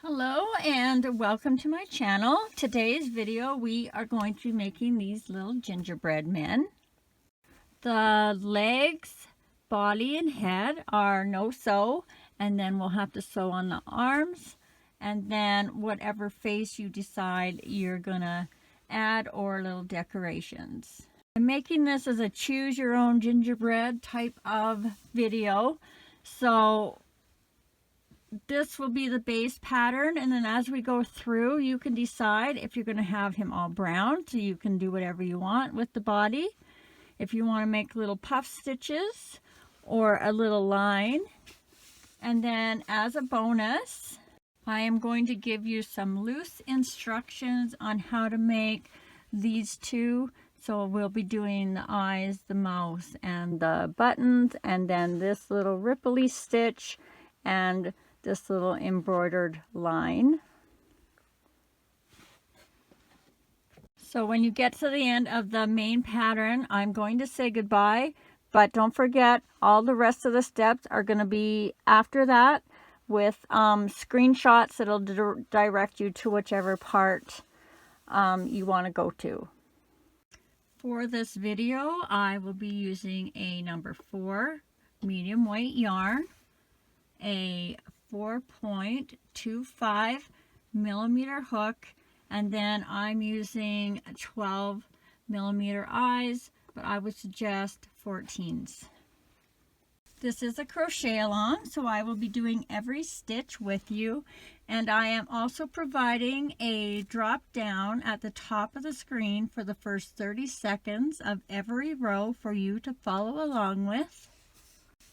Hello and welcome to my channel. Today's video we are going to be making these little gingerbread men. The legs, body, and head are no sew, and then we'll have to sew on the arms, and then whatever face you decide you're gonna add or little decorations. I'm making this as a choose your own gingerbread type of video, so this will be the base pattern, and then as we go through you can decide if you're going to have him all brown, so you can do whatever you want with the body. If you want to make little puff stitches or a little line. And then as a bonus, I am going to give you some loose instructions on how to make these two. So we'll be doing the eyes, the mouth, and the buttons, and then this little ripply stitch and this little embroidered line. So when you get to the end of the main pattern, I'm going to say goodbye, but don't forget all the rest of the steps are going to be after that with screenshots that'll direct you to whichever part you want to go to. For this video, I will be using a number 4 medium weight yarn, a 4.25 millimeter hook, and then I'm using 12 millimeter eyes, but I would suggest 14s. This is a crochet along, so I will be doing every stitch with you, and I am also providing a drop down at the top of the screen for the first 30 seconds of every row for you to follow along with.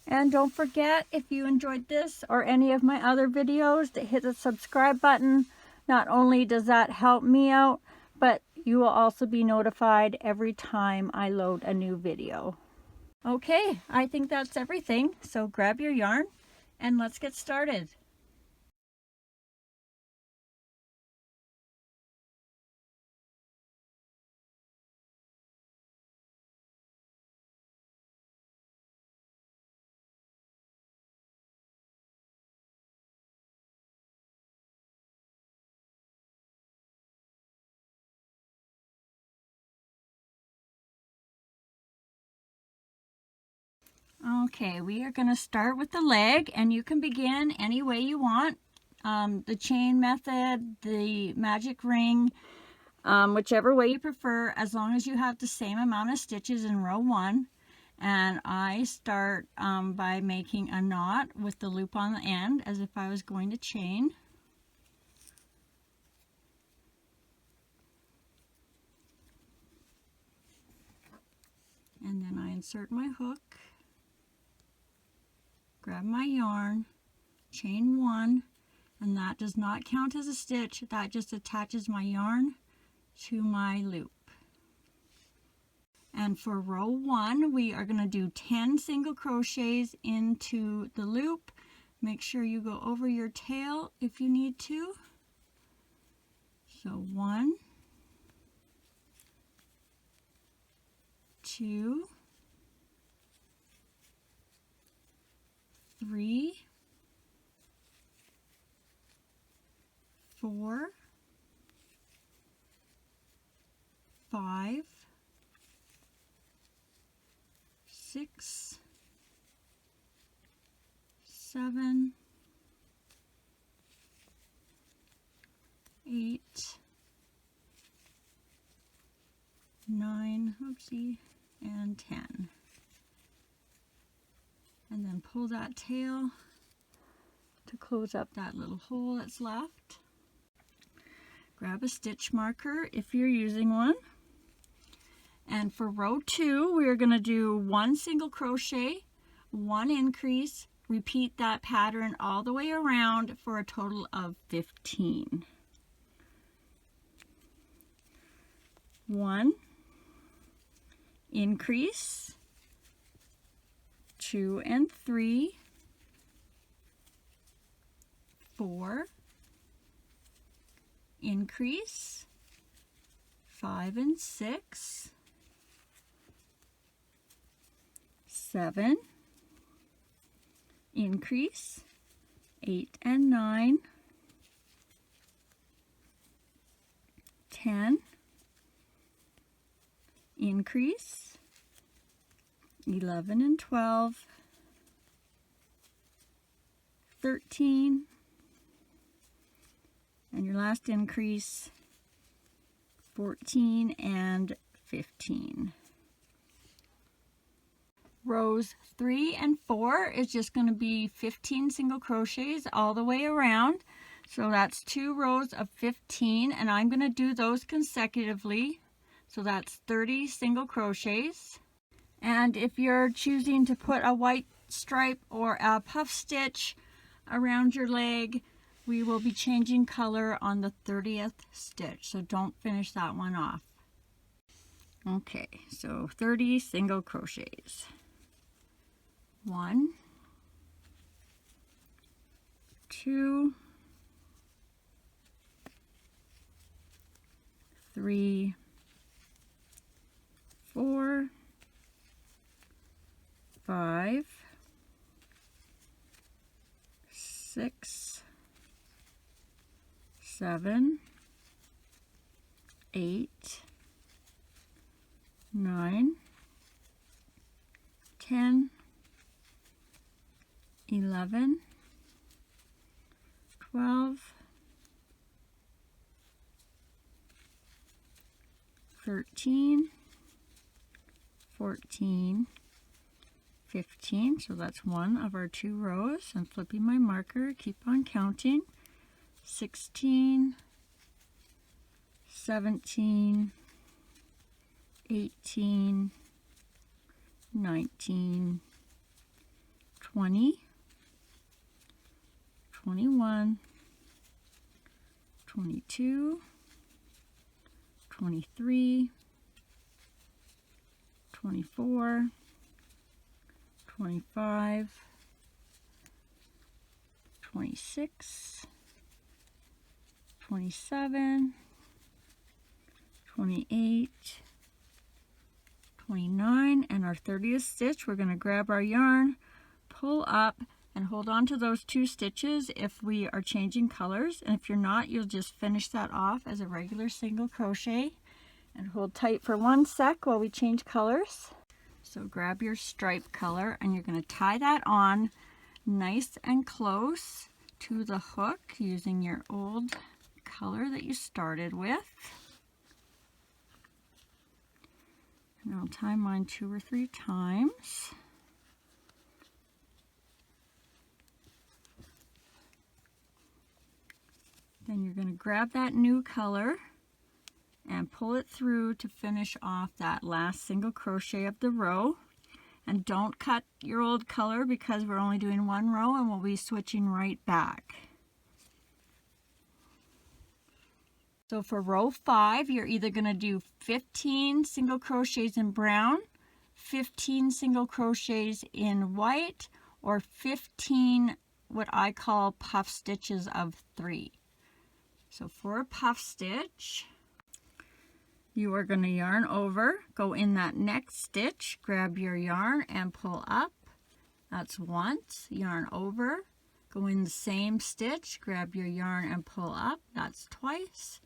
And don't forget, if you enjoyed this or any of my other videos, to hit the subscribe button. Not only does that help me out, but you will also be notified every time I load a new video. Okay, I think that's everything. So grab your yarn and let's get started. Okay, we are going to start with the leg, and you can begin any way you want. The chain method, the magic ring, whichever way you prefer, as long as you have the same amount of stitches in row 1. And I start by making a knot with the loop on the end as if I was going to chain. And then I insert my hook, grab my yarn, chain 1, and that does not count as a stitch. That just attaches my yarn to my loop. And for row 1, we are going to do 10 single crochets into the loop. Make sure you go over your tail if you need to. So 1, 2, 3, 4, 5, 6, 7, 8, 9, oopsie, and 10. And then pull that tail to close up that little hole that's left. Grab a stitch marker if you're using one. And for row 2, we're going to do 1 single crochet, 1 increase, repeat that pattern all the way around for a total of 15. 1, increase, 2 and 3, 4, increase, 5 and 6, 7, increase, 8 and 9, 10, increase, 11 and 12, 13, and your last increase, 14 and 15. Rows 3 and 4 is just going to be 15 single crochets all the way around. So that's 2 rows of 15, and I'm going to do those consecutively. So that's 30 single crochets. And if you're choosing to put a white stripe or a puff stitch around your leg, we will be changing color on the 30th stitch, so don't finish that one off. Okay, so 30 single crochets. 1, 2, 3, 4, 5, 6, 7, 8, 9, 10, 11, 12, 13, 14, 15. So that's one of our 2 rows. I'm flipping my marker, keep on counting. 16, 17, 18, 19, 20, 21, 22, 23, 24, 25, 26, 27, 28, 29, and our 30th stitch, we're going to grab our yarn, pull up, and hold on to those 2 stitches if we are changing colors, and if you're not, you'll just finish that off as a regular single crochet and hold tight for 1 sec while we change colors. So grab your stripe color and you're going to tie that on nice and close to the hook using your old color that you started with. And I'll tie mine 2 or 3 times. Then you're going to grab that new color and pull it through to finish off that last single crochet of the row. And don't cut your old color because we're only doing 1 row and we'll be switching right back. So for row 5, you're either going to do 15 single crochets in brown, 15 single crochets in white, or 15 what I call puff stitches of 3. So for a puff stitch, you are going to yarn over, go in that next stitch, grab your yarn and pull up. That's once. Yarn over, go in the same stitch, grab your yarn and pull up. That's twice.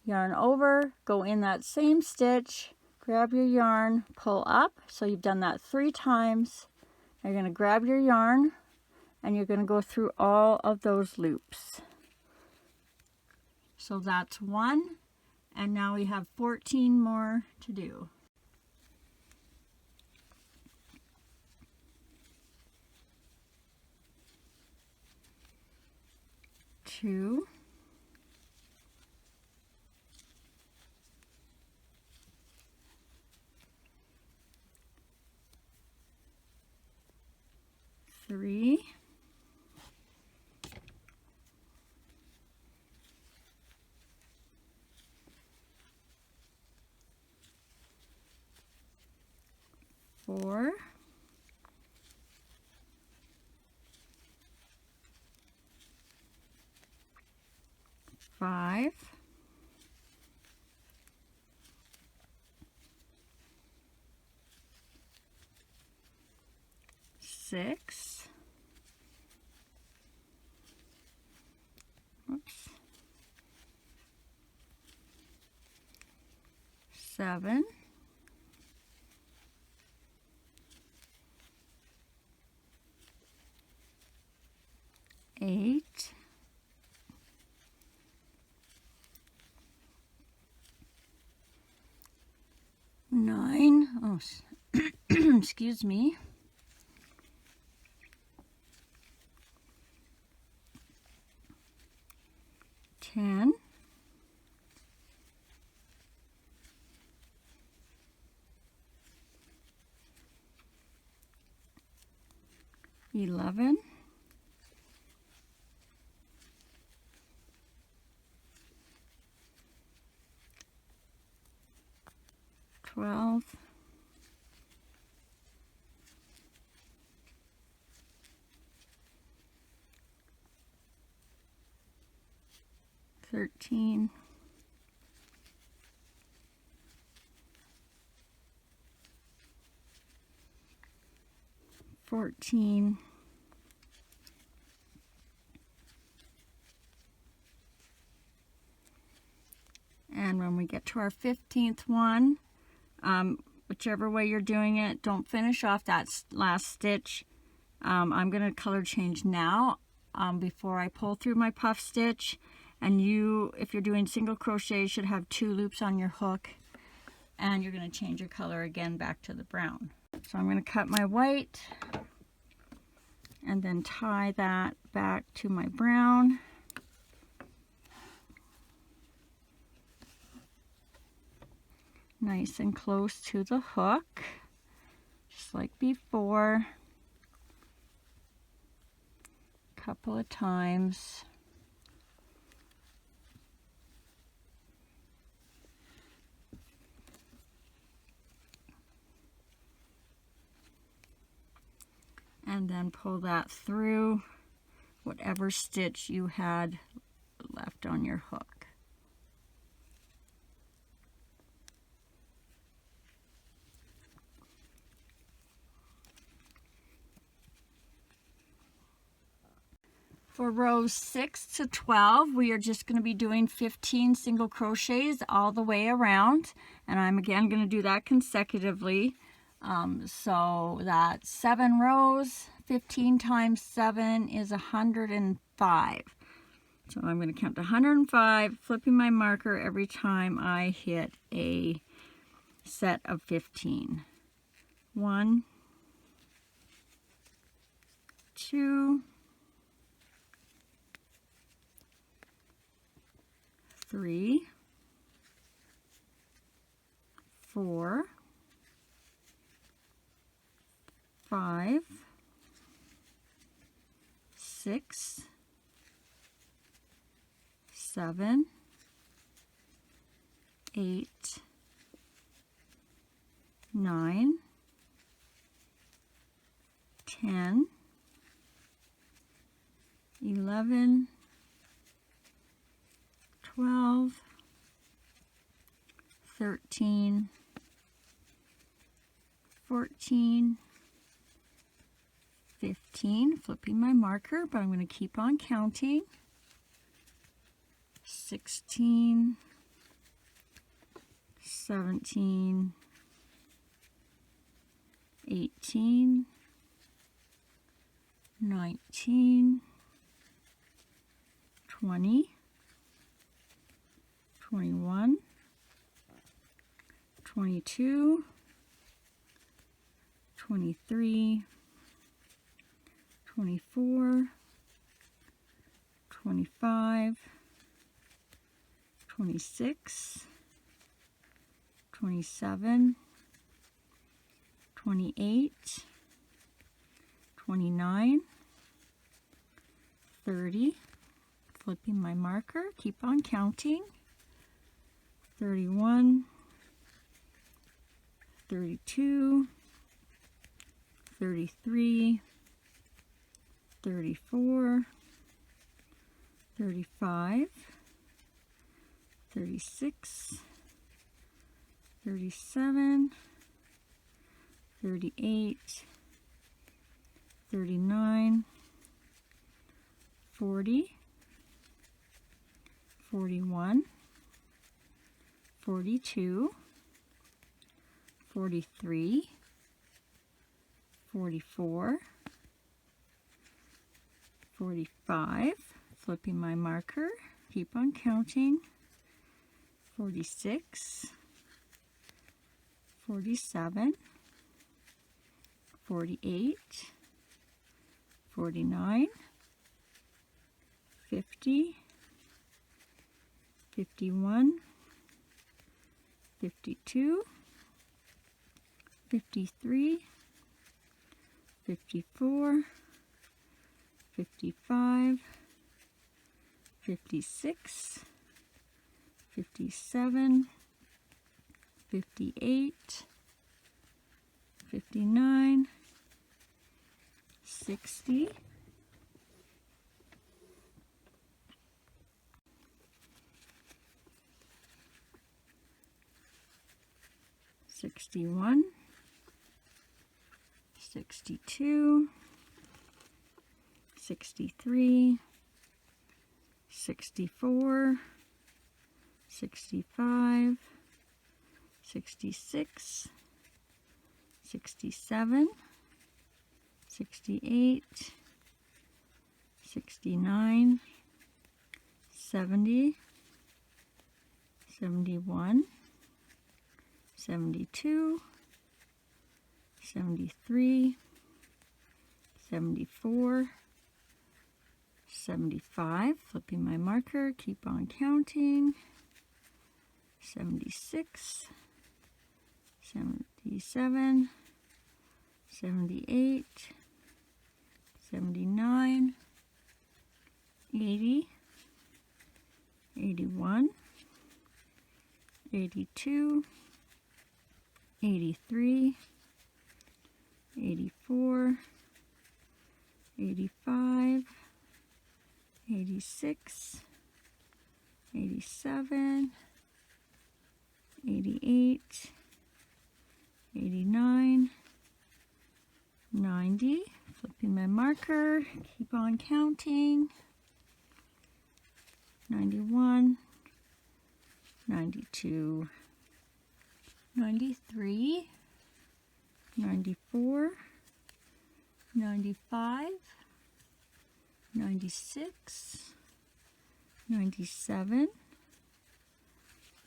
Yarn over, go in that same stitch, grab your yarn, pull up. So you've done that 3 times. You're going to grab your yarn and you're going to go through all of those loops. So that's 1, and now we have 14 more to do. 2, 3, 4, 5, 6, oops, 7, 8, 9, oh, excuse me, 10, 11, 12, 13, 14, 'and when we get to our 15th one, whichever way you're doing it, don't finish off that last stitch. I'm going to color change now before I pull through my puff stitch. And you, if you're doing single crochet, you should have 2 loops on your hook. And you're going to change your color again back to the brown. So I'm going to cut my white and then tie that back to my brown. Nice and close to the hook, just like before. A couple of times. And then pull that through whatever stitch you had left on your hook. For rows 6 to 12, we are just going to be doing 15 single crochets all the way around. And I'm again going to do that consecutively. So that's 7 rows, 15 times 7 is 105. So I'm going to count to 105, flipping my marker every time I hit a set of 15. 1, 2, 3, 4, 5, 6, 7, 8, 9, 10, 11, 12, 13, 14, 15, flipping my marker, but I'm going to keep on counting. 16, 17, 18, 19, 20, 21, 22, 23, 24, 25, 26, 27, 28, 29, 30, flipping my marker, keep on counting, 31, 32, 33, 34, 35, 36, 37, 38, 39, 40, 41, 42, 43, 44, 45, flipping my marker, keep on counting, 46, 47, 48, 49, 50, 51, 52, 53, 54, 55, 56, 57, 58, 59, 60, 61, 62, 63, 64, 65, 66, 67, 68, 69, 70, 71, 72, 73, 74, 75, flipping my marker, keep on counting, 76, 77, 78, 79, 80, 81, 82, 83, 84, 85, 86, 87, 88, 89, 90, flipping my marker, keep on counting, 91, 92, 93, 94, 95, 96, 97,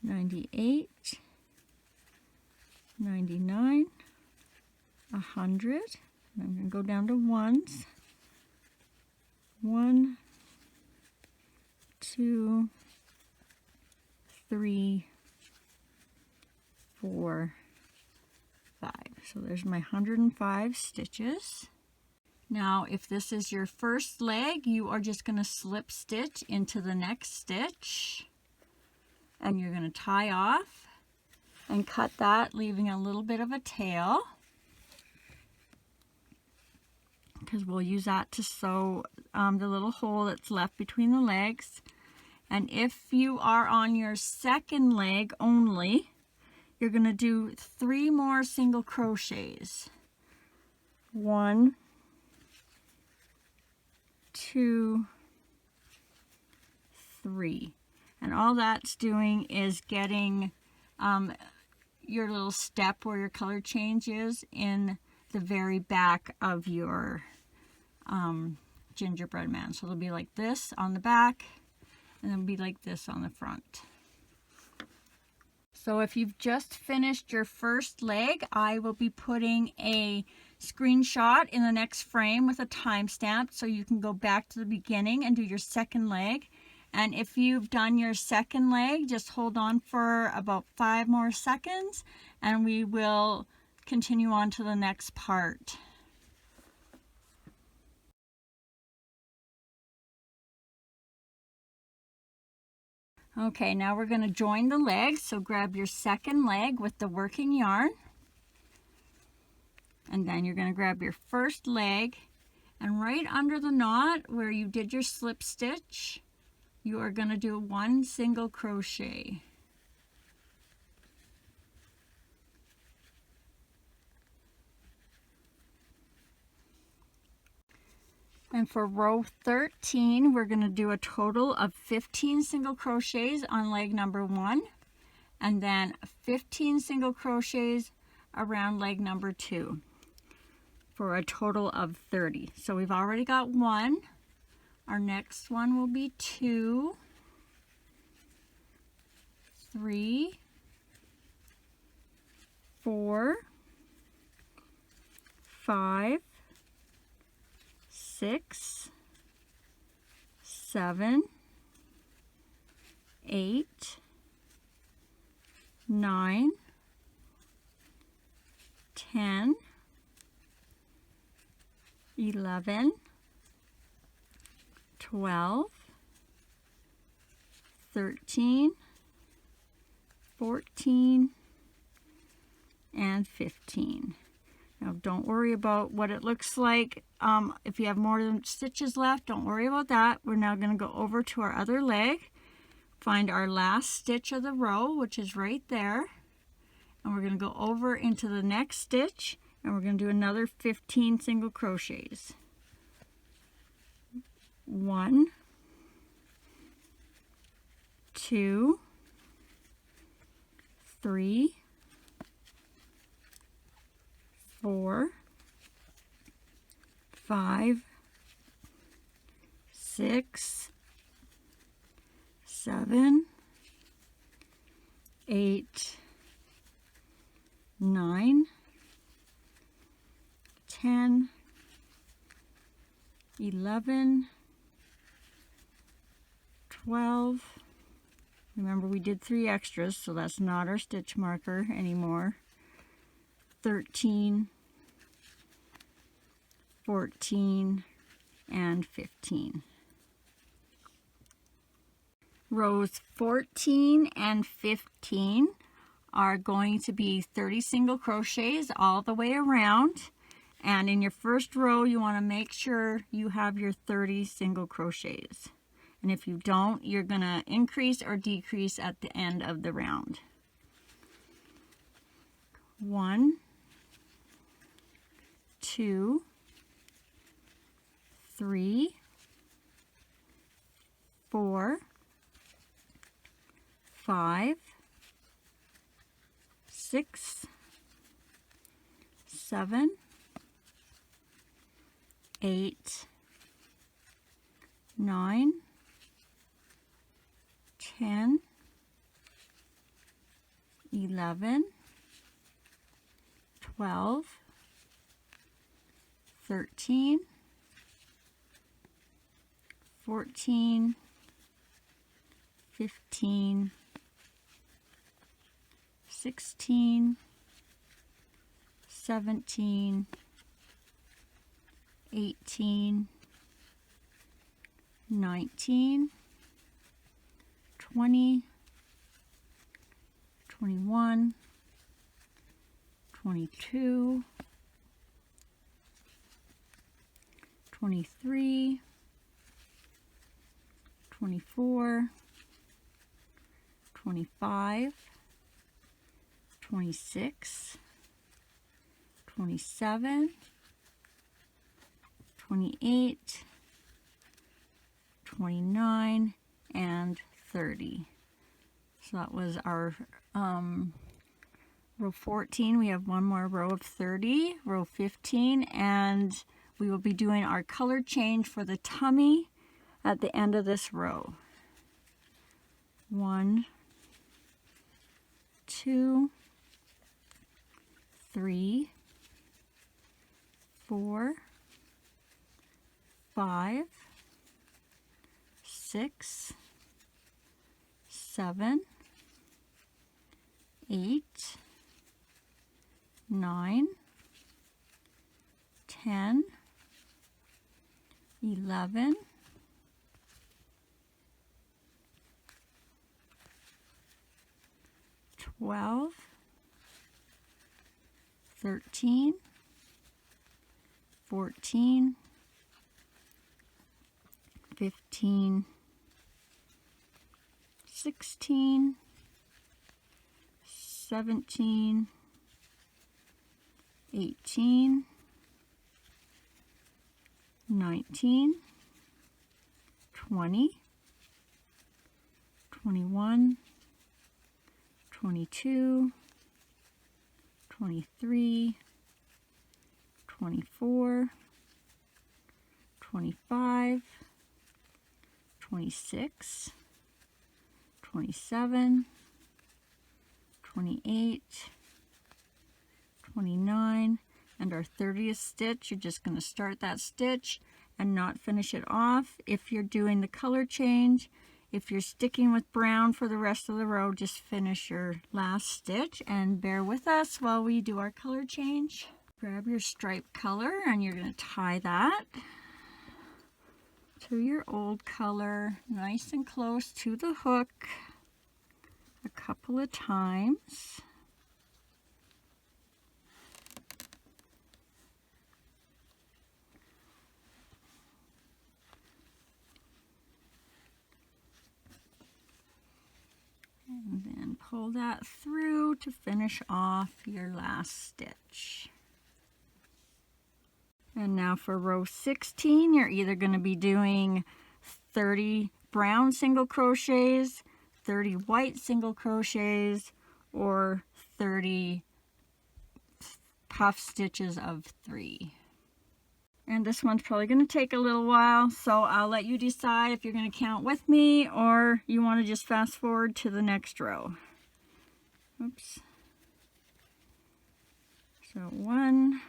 98, 99, 100. I'm going to go down to ones. 1, 2, 3, 4, 5. So there's my 105 stitches. Now, if this is your first leg, you are just going to slip stitch into the next stitch. And you're going to tie off and cut that, leaving a little bit of a tail, because we'll use that to sew the little hole that's left between the legs. And if you are on your second leg only, you're going to do 3 more single crochets. 1, 2, 3. And all that's doing is getting your little step where your color change is in the very back of your gingerbread man. So it'll be like this on the back, and it'll be like this on the front. So if you've just finished your first leg, I will be putting a screenshot in the next frame with a timestamp so you can go back to the beginning and do your second leg. And if you've done your second leg, just hold on for about 5 more seconds and we will continue on to the next part. Okay, now we're going to join the legs. So grab your second leg with the working yarn. And then you're going to grab your first leg, and right under the knot where you did your slip stitch, you are going to do 1 single crochet. And for row 13, we're going to do a total of 15 single crochets on leg number 1, and then 15 single crochets around leg number 2 for a total of 30. So we've already got 1. Our next one will be 2, 3, 4, 5, 6, 7, 8, 9, 10, 11, 12, 13, 14, and 15. Now don't worry about what it looks like. If you have more than stitches left, don't worry about that. We're now going to go over to our other leg, find our last stitch of the row, which is right there, and we're going to go over into the next stitch, and we're going to do another 15 single crochets. 1, 2, 3, 4, 5, 6, 7, 8, 9, 10, 11, 12. Remember, we did 3 extras, so that's not our stitch marker anymore. 13, 14, and 15. Rows 14 and 15 are going to be 30 single crochets all the way around. And in your first row, you want to make sure you have your 30 single crochets. And if you don't, you're going to increase or decrease at the end of the round. 1, 2, 3, 4, 5, 6, 7, 8, 9, 10, 11, 12, 13, 14, 15, 16, 17, 18, 19, 20, 21, 22, 23, 24, 25, 26, 27, 28, 29, and 30. So that was our row 14. We have one more row of 30, row 15, and we will be doing our color change for the tummy at the end of this row. 1, 2, 3, 4, 5, 6, 7, 8, 9, 10, 11, 12, 13, 14, 15, 16, 17, 18, 19, 20, 21, 22, 23, 24, 25, 26, 27, 28, 29, and our 30th stitch, you're just going to start that stitch and not finish it off. If you're doing the color change, if you're sticking with brown for the rest of the row, just finish your last stitch and bear with us while we do our color change. Grab your stripe color and you're going to tie that to your old color, nice and close to the hook a couple of times. And then pull that through to finish off your last stitch. And now for row 16, you're either going to be doing 30 brown single crochets, 30 white single crochets, or 30 puff stitches of 3. And this one's probably going to take a little while, so I'll let you decide if you're going to count with me or you want to just fast forward to the next row. Oops. So 1,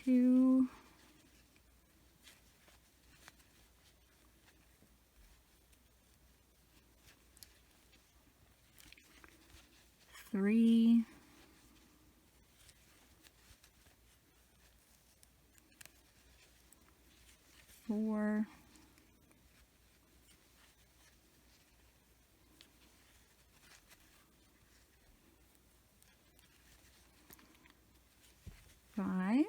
2, 3, 4, 5,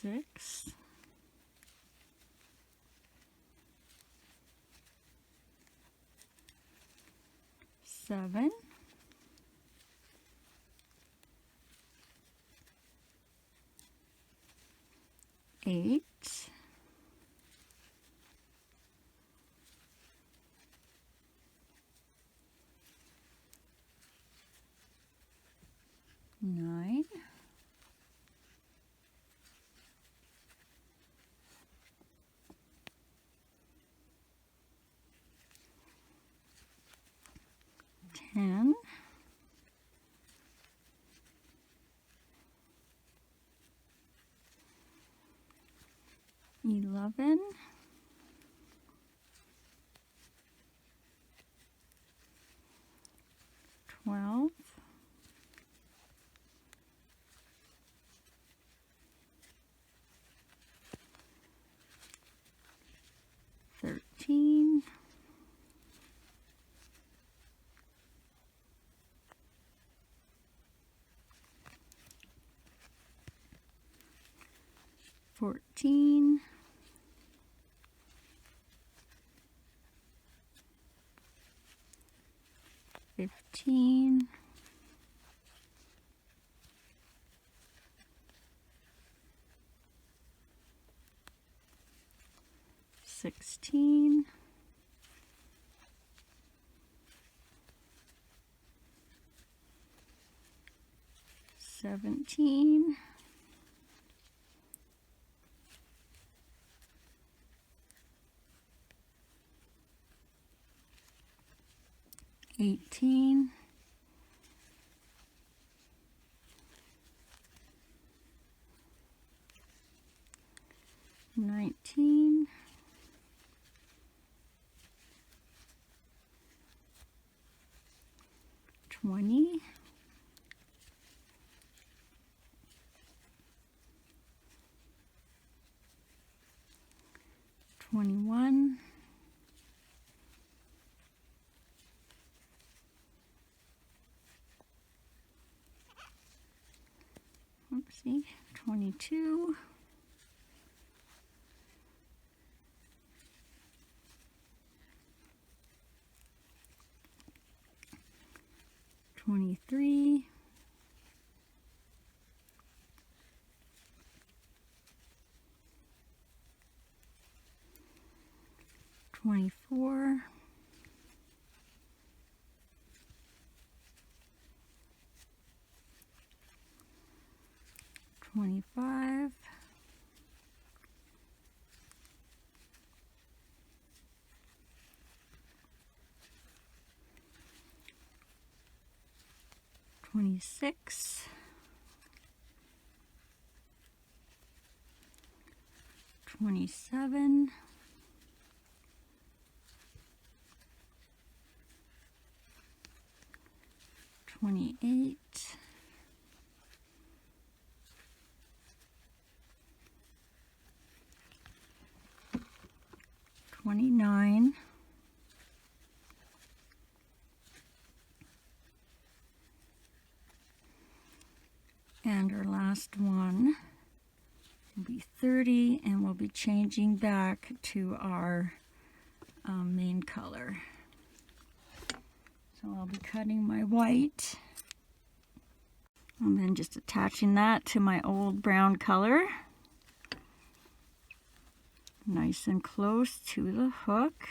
6, 7, 8, 9, 10, 11, 12, 13, 14, 15, 16, 17, 18, 19, 20, 21, 22, 23, 24, 25, 26, 27, 28, 29, 30, and our last one will be 30, and we'll be changing back to our main color. So I'll be cutting my white and then just attaching that to my old brown color. Nice and close to the hook.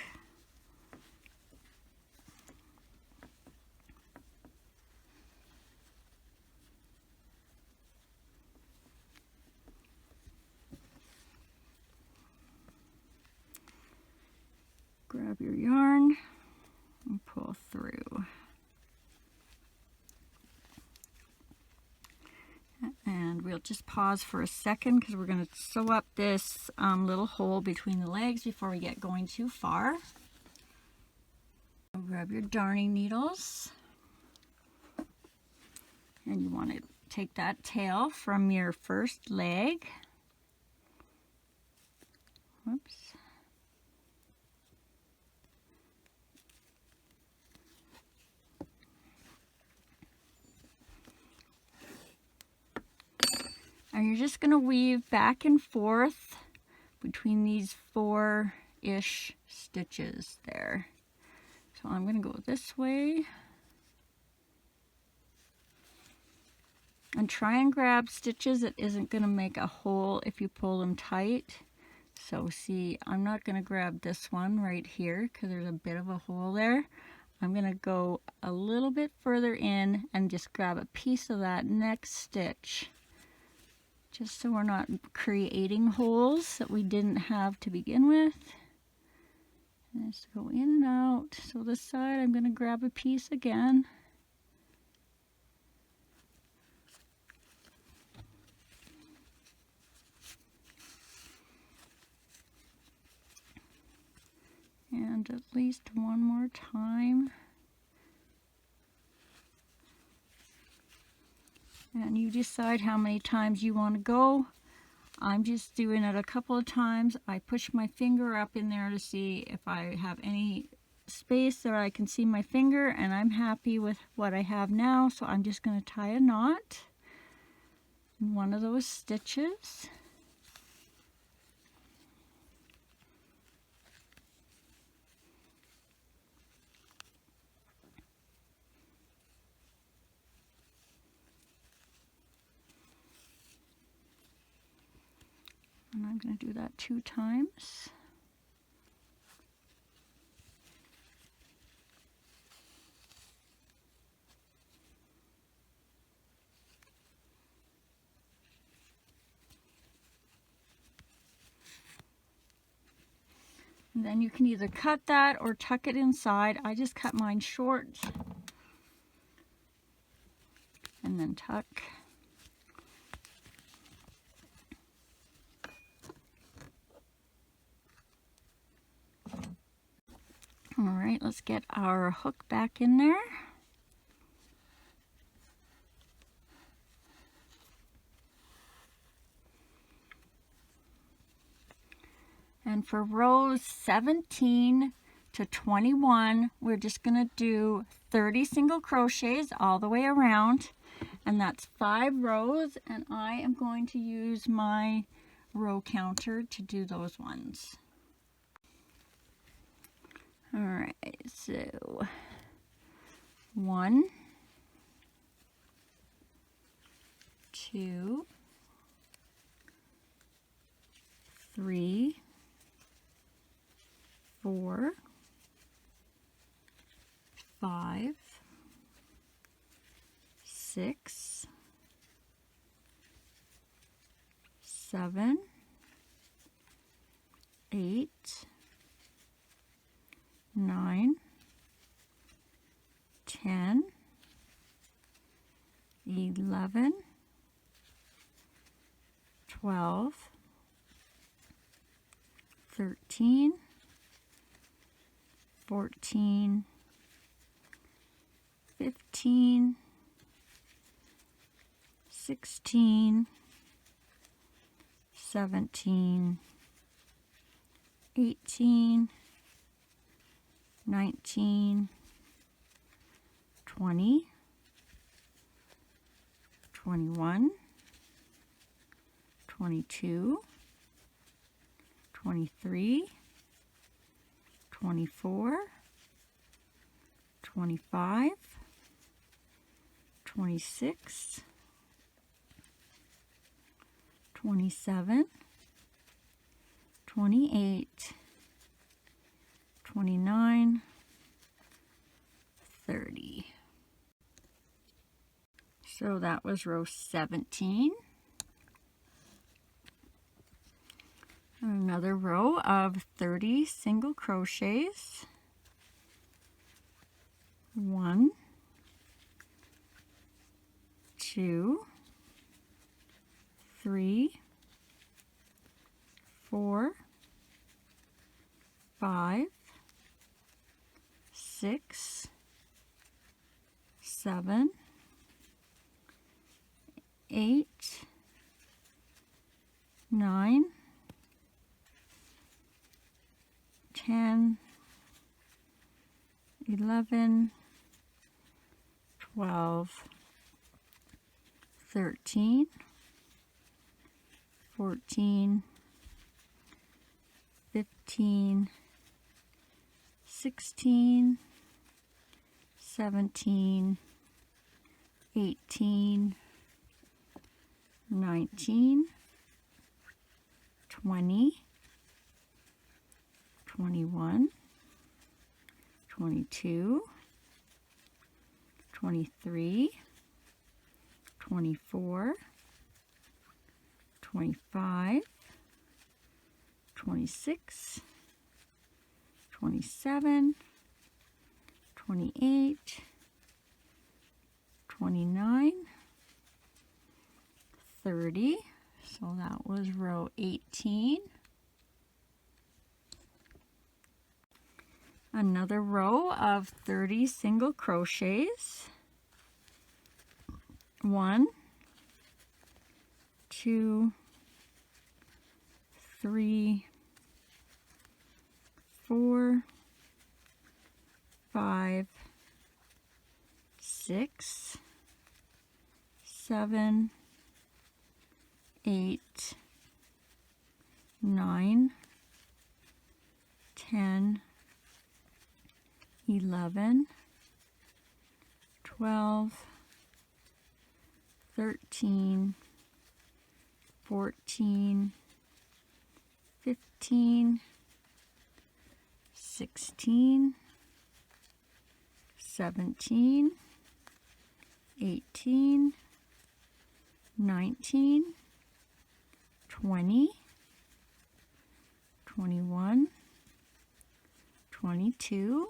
Grab your yarn and pull through. And we'll just pause for a second because we're going to sew up this little hole between the legs before we get going too far. Grab your darning needles. And you want to take that tail from your first leg. Whoops. And you're just going to weave back and forth between these 4-ish stitches there. So I'm going to go this way. And try and grab stitches that isn't going to make a hole if you pull them tight. So see, I'm not going to grab this one right here because there's a bit of a hole there. I'm going to go a little bit further in and just grab a piece of that next stitch. Just so we're not creating holes that we didn't have to begin with. And just go in and out. So this side, I'm going to grab a piece again. And at least one more time. And you decide how many times you want to go. I'm just doing it a couple of times. I push my finger up in there to see if I have any space so I can see my finger, and I'm happy with what I have now, so I'm just going to tie a knot in one of those stitches. And I'm going to do that 2 times. And then you can either cut that or tuck it inside. I just cut mine short. And then tuck. All right, let's get our hook back in there. And for rows 17 to 21, we're just going to do 30 single crochets all the way around. And that's 5 rows, and I am going to use my row counter to do those ones. All right, so 1, 2, 3, 4, 5, 6, 7, 8, 9, 10, 11, 12, 13, 14, 15, 16, 17, 18, 19, 20, 21, 22, 23, 24, 25, 26, 27, 28, 29, 30. So that was row 17. Another row of 30 single crochets. 1, 2, 3, 4, 5, 6, 7, 8, 9, 10, 11, 12, 13, 14, 15, 16, 17, 18, 19, 20, 21, 22, 23, 24, 25, 26, 27, 28, 29, 30. So that was row 18. Another row of 30 single crochets. 1, 2, 3, 4, 5, 6, 7, 8, 9, 10, 11, 12, 13, 14, 15, 16, 17, 18, 19, 20, 21, 22,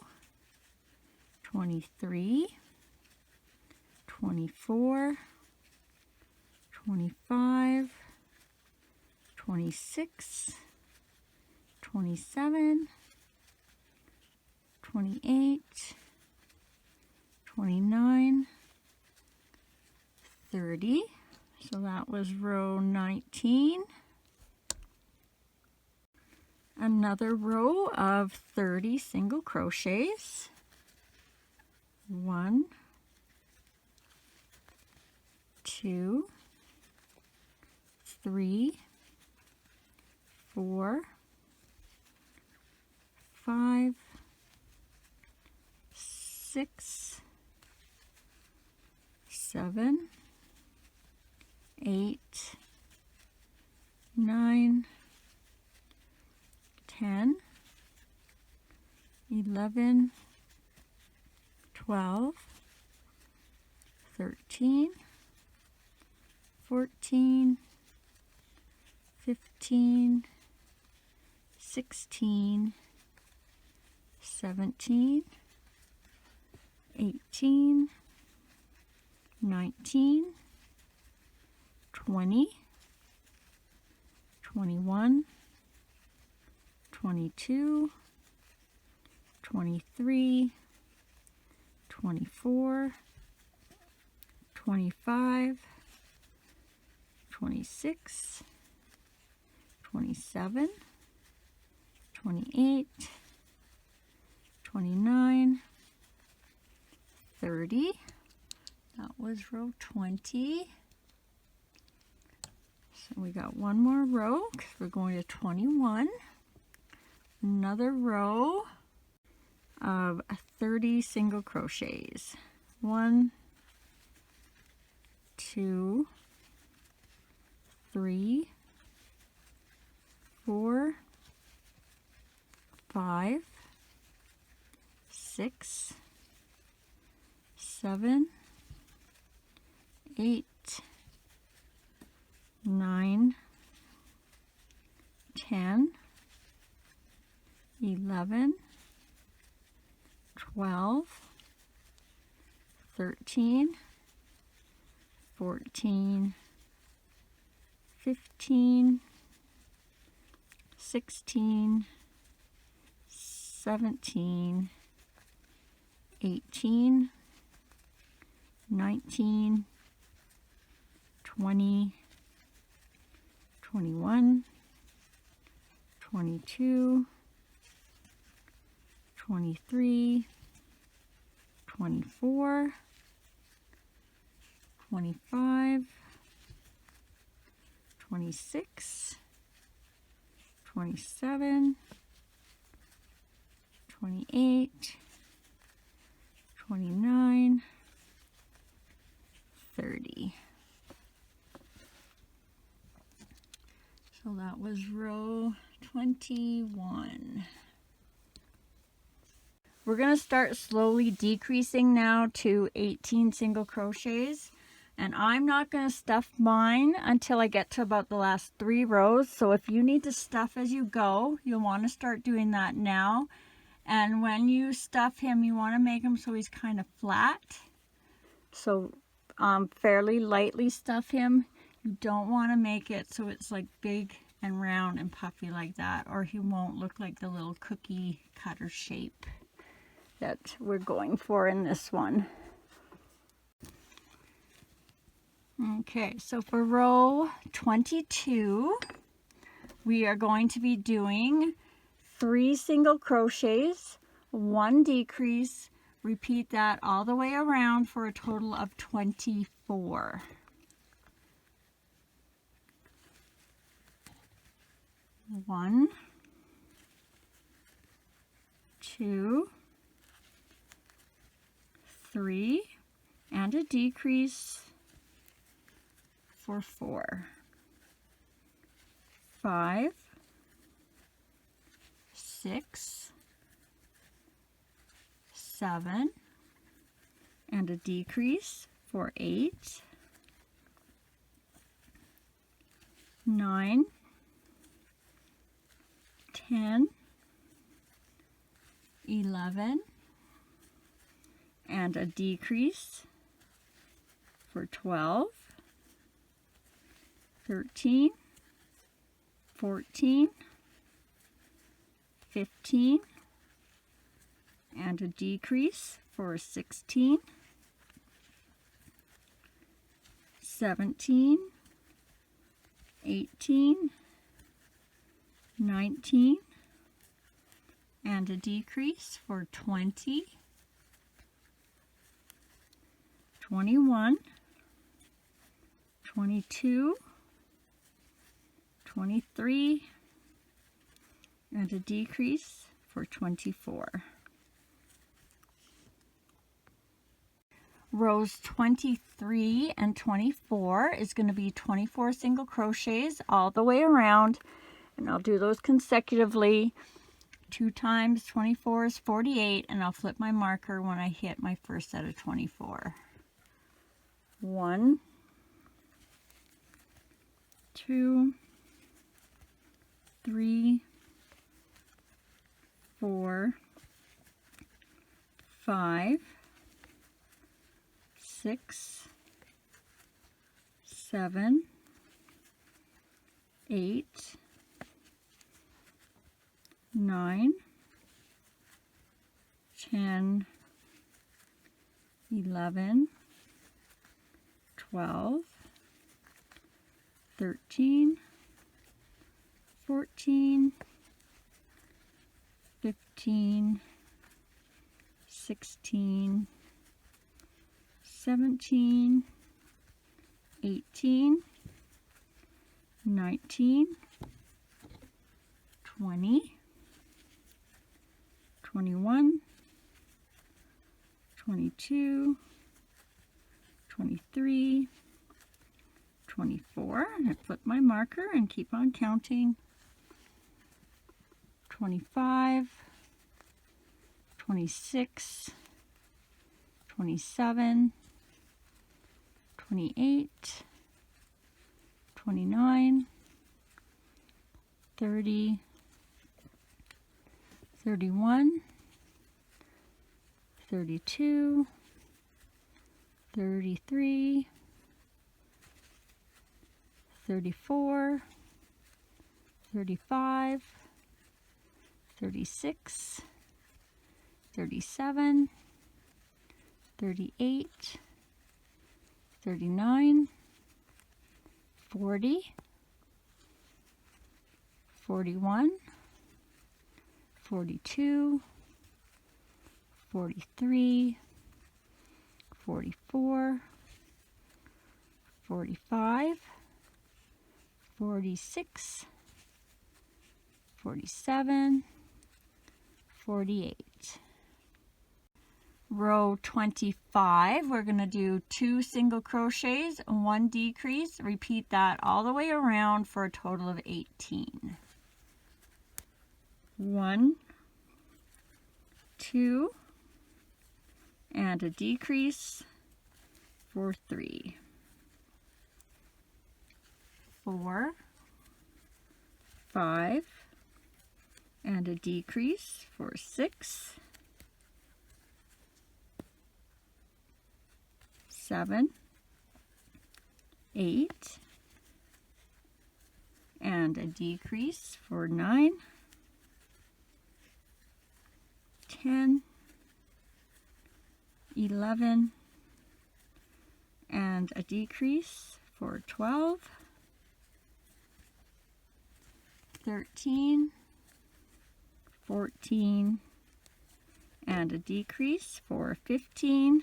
23, 24, 25, 26, 27, 28, 29, 30. So that was row 19. Another row of 30 single crochets. 1, 2, 3, 4, 5, 6, 7, 8, 9, 10, 11, 12, 13, 14, 15, 16, 17, 18, 19, 20, 21, 22, 23, 24, 25, 26, 27, 28, 29, 30. That was row 20. So we got one more row because we're going to 21. Another row of 30 single crochets. 1, 2, 3, 4, 5, 6, 7, 8, 9, 10, 11, 12, 13, 14, 15, 16, 17, 18, 19, 20, 21, 22, 23, 24, 25, 26, 27, 28, 29, 30. So that was row 21. We're going to start slowly decreasing now to 18 single crochets, and I'm not going to stuff mine until I get to about the last 3 rows. So if you need to stuff as you go, you'll want to start doing that now. And when you stuff him, you want to make him so he's kind of flat. So fairly lightly stuff him. You don't want to make it so it's like big and round and puffy like that, or he won't look like the little cookie cutter shape that we're going for in this one. Okay, so for row 22, we are going to be doing 3 single crochets, 1 decrease. Repeat that all the way around for a total of 24. One, 2, 3, and a decrease for 4, 5, 6, 7, and a decrease for 8, 9, 10, 11, and a decrease for 12, 13, 14, 15, and a decrease for 16, 17, 18, 19, and a decrease for 20, 21, 22, 23, and a decrease for 24. Rows 23 and 24 is going to be 24 single crochets all the way around, and I'll do those consecutively. 2 times 24 is 48, and I'll flip my marker when I hit my first set of 24. 1, 2, 3, 4, 5, 6, 7, 8, 9, 10, 11, 12, 13, 14, 15, 16, 17, 18, 19, 20, 21, 22, 23, 24, and I flip my marker and keep on counting. 25, 26, 27, 28, 29, 30, 31, 32, 33, 34, 35, 36, 37, 38, 39, 40, 41, 42, 43, 44, 45, 46, 47, 48. Row 25, we're going to do 2 single crochets and 1 decrease. Repeat that all the way around for a total of 18. 1, 2, and a decrease for 3, 4, 5, and a decrease for 6, 7, 8, and a decrease for 9, 10, 11, and a decrease for 12, 13, 14, and a decrease for 15,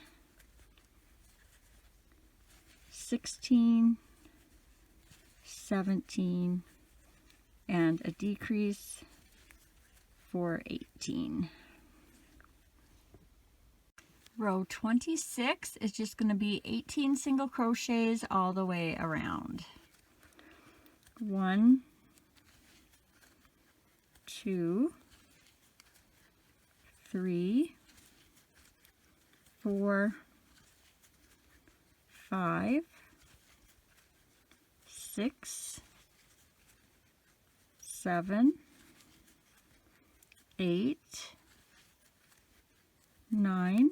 16, 17, and a decrease for 18. Row 26 is just going to be 18 single crochets all the way around. 1, 2, 3, 4, 5, 6, 7, 8, 9,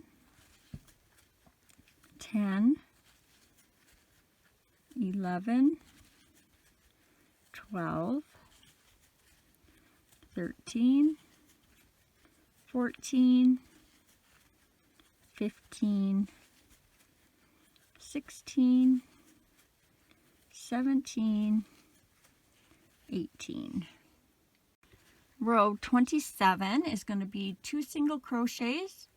10, 11, 12, 13, 14, 15, 16, 17, 18. Row 27 is going to be 2 single crochets,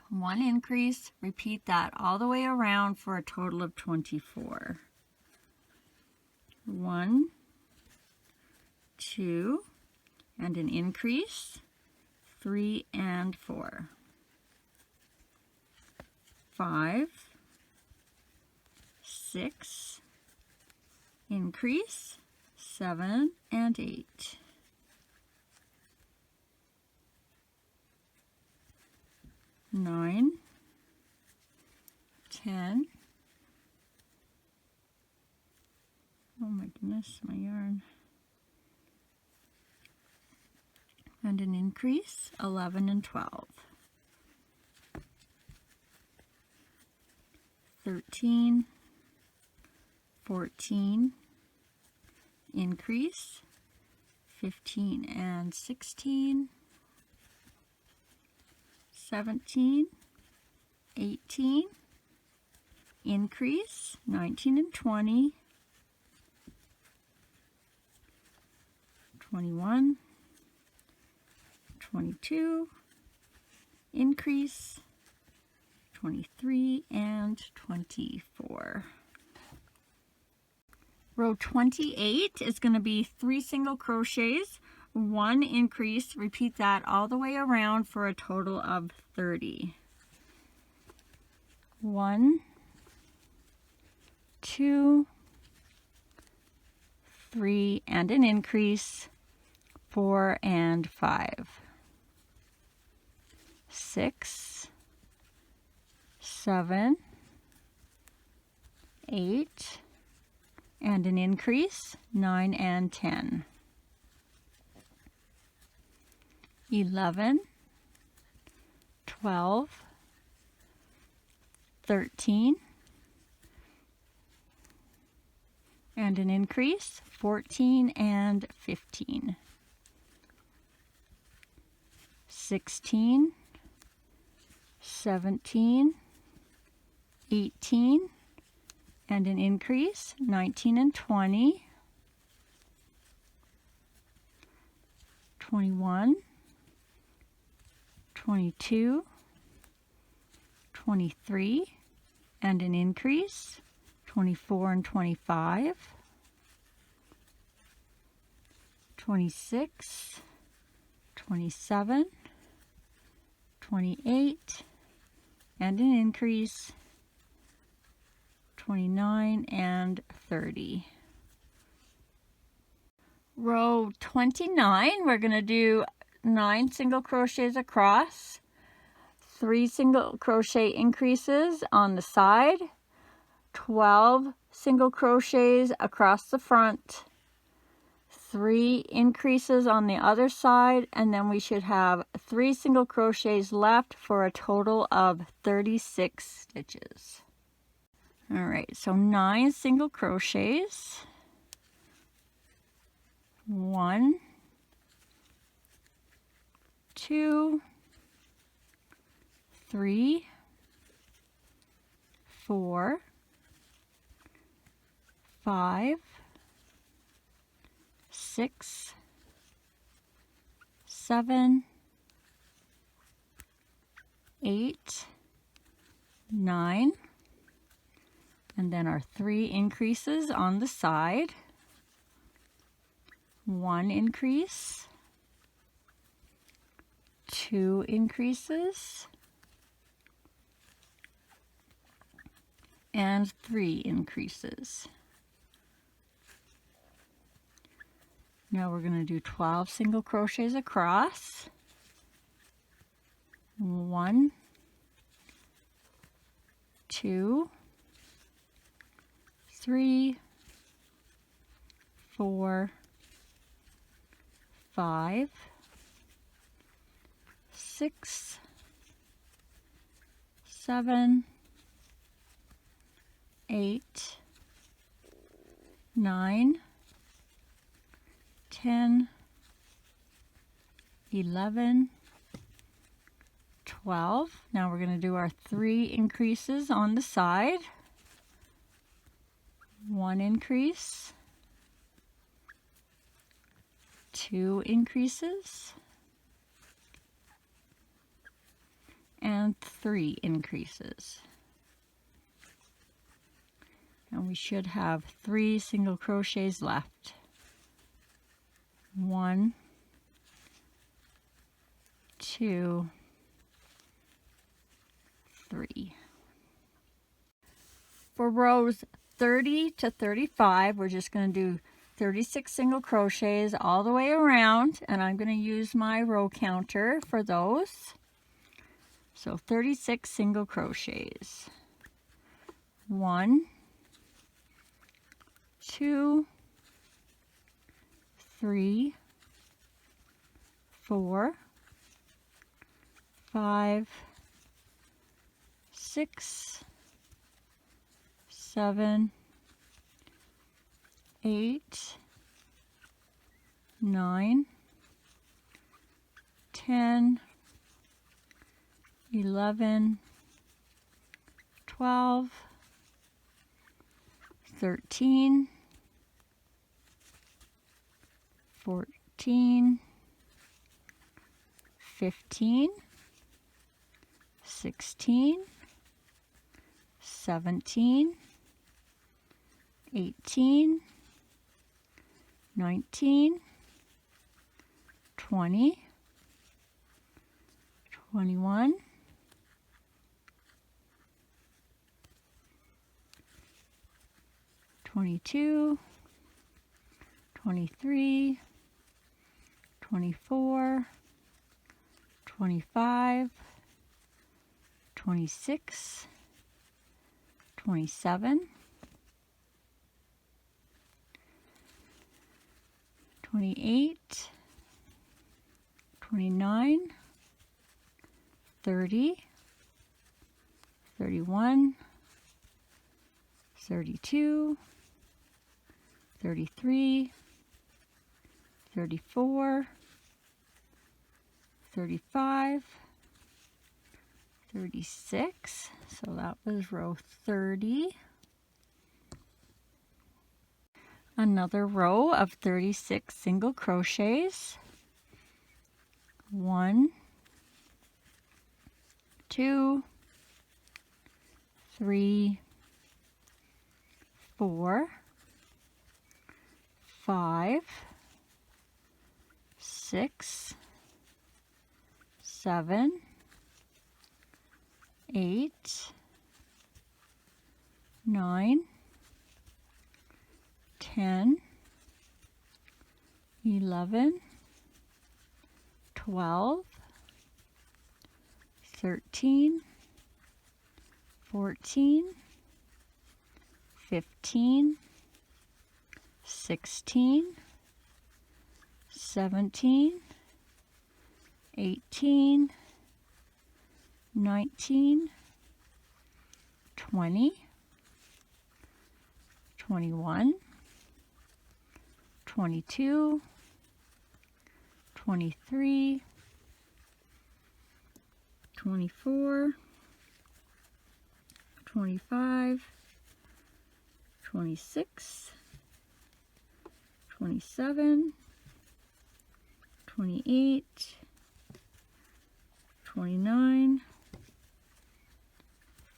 1 increase. Repeat that all the way around for a total of 24. 1, 2, and an increase, 3 and 4. 5, 6, increase, 7 and 8. 9, 10. Oh my goodness, my yarn. And an increase, 11 and 12. 13, 14, increase, 15 and 16, 17, 18, increase, 19 and 20, 21, 22, increase, 23 and 24. Row 28 is going to be 3 single crochets, 1 increase. Repeat that all the way around for a total of 30. 1, 2, 3, and an increase, 4 and 5. 6, 7, 8, and an increase, 9 and 10. 11, 12, 13, and an increase, 14 and 15. 16, 17, 18, and an increase, 19 and 20, 21, 22, 23, and an increase, 24 and 25, 26, 27, 28, and an increase, 29 and 30. Row 29, we're going to do 9 single crochets across, 3 single crochet increases on the side, 12 single crochets across the front, 3 increases on the other side, and then we should have 3 single crochets left for a total of 36 stitches. All right, so 9 single crochets, 1, 2, 3, 4, 5, 6, 7, 8, 9, and then our 3 increases on the side, 1 increase, 2 increases, and 3 increases. Now we're going to do 12 single crochets across, 1, 2, 3, 4, 5, 6, 7, 8, 9, 10, 11, 12. Now we're going to do our 3 increases on the side. 1 increase, 2 increases, and 3 increases. And we should have 3 single crochets left. 1, 2, 3. For rows 30 to 35, we're just going to do 36 single crochets all the way around, and I'm going to use my row counter for those. So 36 single crochets. 1, 2, 3, 4, 5, 6, 7, 8, 9, 10, 11, 12, 13, 14, 15, 16, 17, 18, 19, 20, 21, 22, 23, 24, 25, 26, 27, 28, 29, 30, 31, 32, 33, 34, 35, 36, so that was row 30. Another row of 36 single crochets. 1, 2, 3, 4, 5, 6, 7, 8, 9, 10, 11, 12, 13, 14, 15, 16, 17, 18, 19, 20, 21, 22, 23, 24, 25, 26, 27, 28, 29,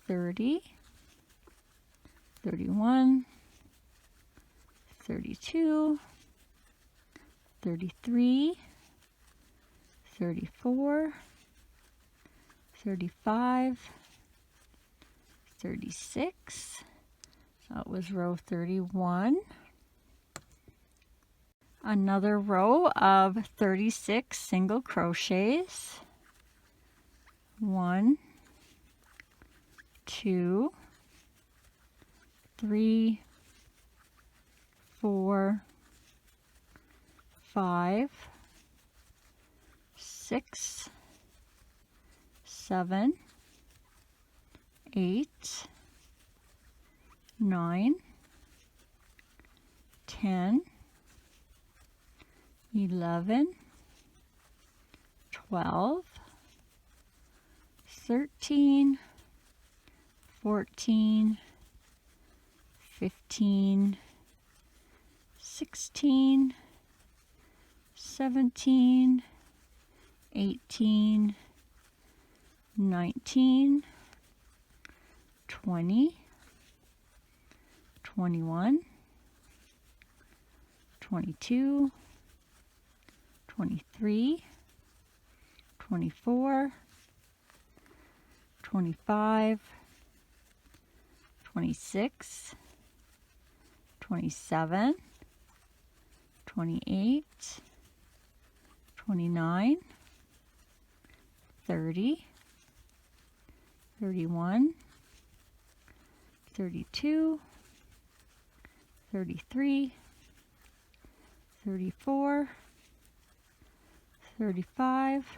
30, 31, 32, 33, 34, 35, 36. That was row 31. Another row of 36 single crochets. 1, 2, 3, 4, 5, 6, 7, 8, 9, 10, 11, 12, 13, 14, 15, 16, 17, 18, 19, 20, 21, 22, 23, 24, 25, 26, 27, 28, 29, 30, 31, 32, 33, 34, 35,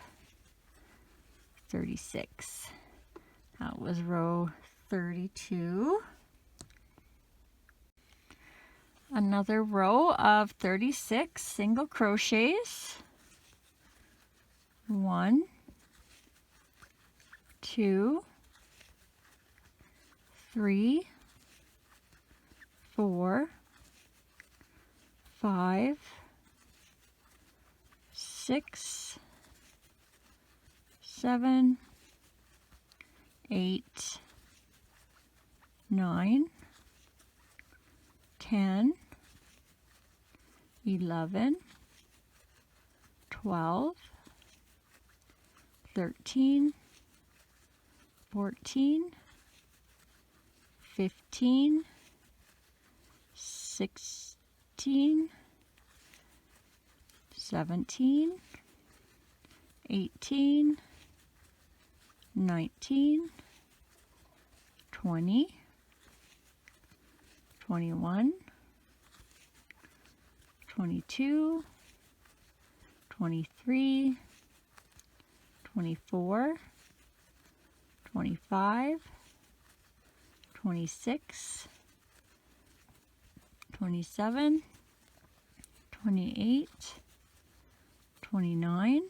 36. That was row 32. Another row of 36 single crochets. 1, 2, 3, 4, 5, 6, 7, 8, 9, 10, 11, 12, 13, 14, 15, 16, 17, 18, 19, 20, 21, 22, 23, 24, 25, 26, 27, 28, 29,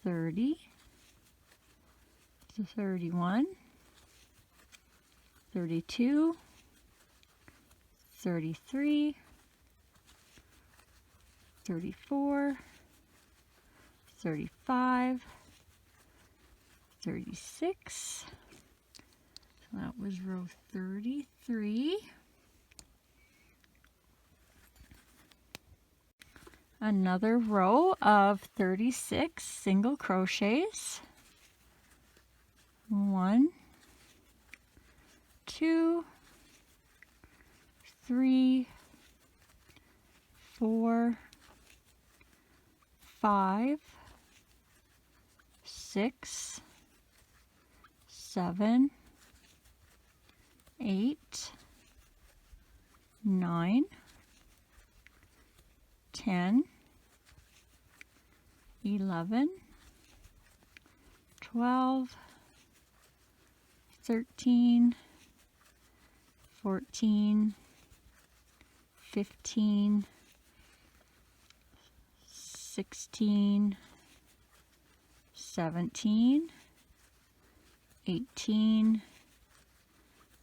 30, 31, 32, 33, 34, 35, 36. So that was row 33. Another row of 36 single crochets. 1, 2, 3, 4, 5, 6, 7, 8, 9, 10, 11, 12, 13, 14, 15, 16, 17, 18,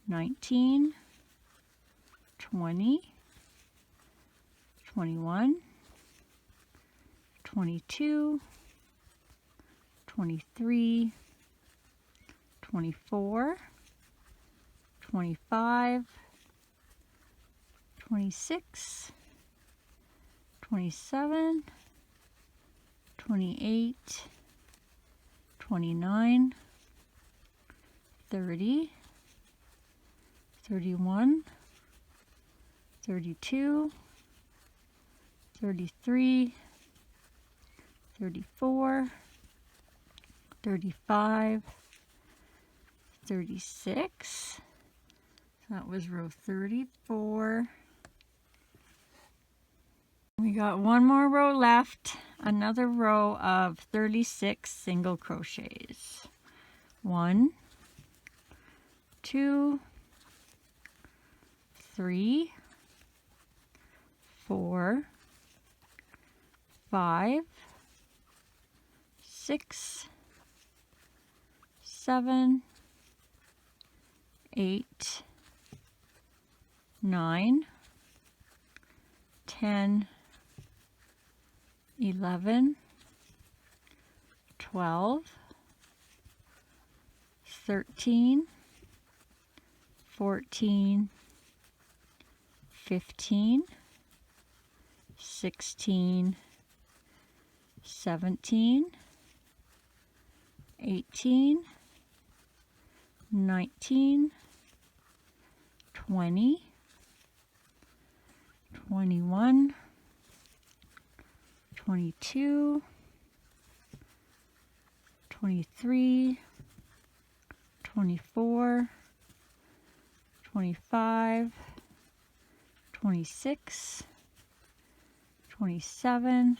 19, 20, 21, 22, 23, 24, 25, 26, 27, 28, 29, 30, 31, 32, 33, 34, 35, 36. That was row 34. We got one more row left, another row of 36 single crochets. 1, 2, 3, 4, 5, 6, 7, 8, 9, 10, 11, 12, 13, 14, 15, 16, 17, 18, 19, 20, 21, 22, 23, 24, 25, 26, 27,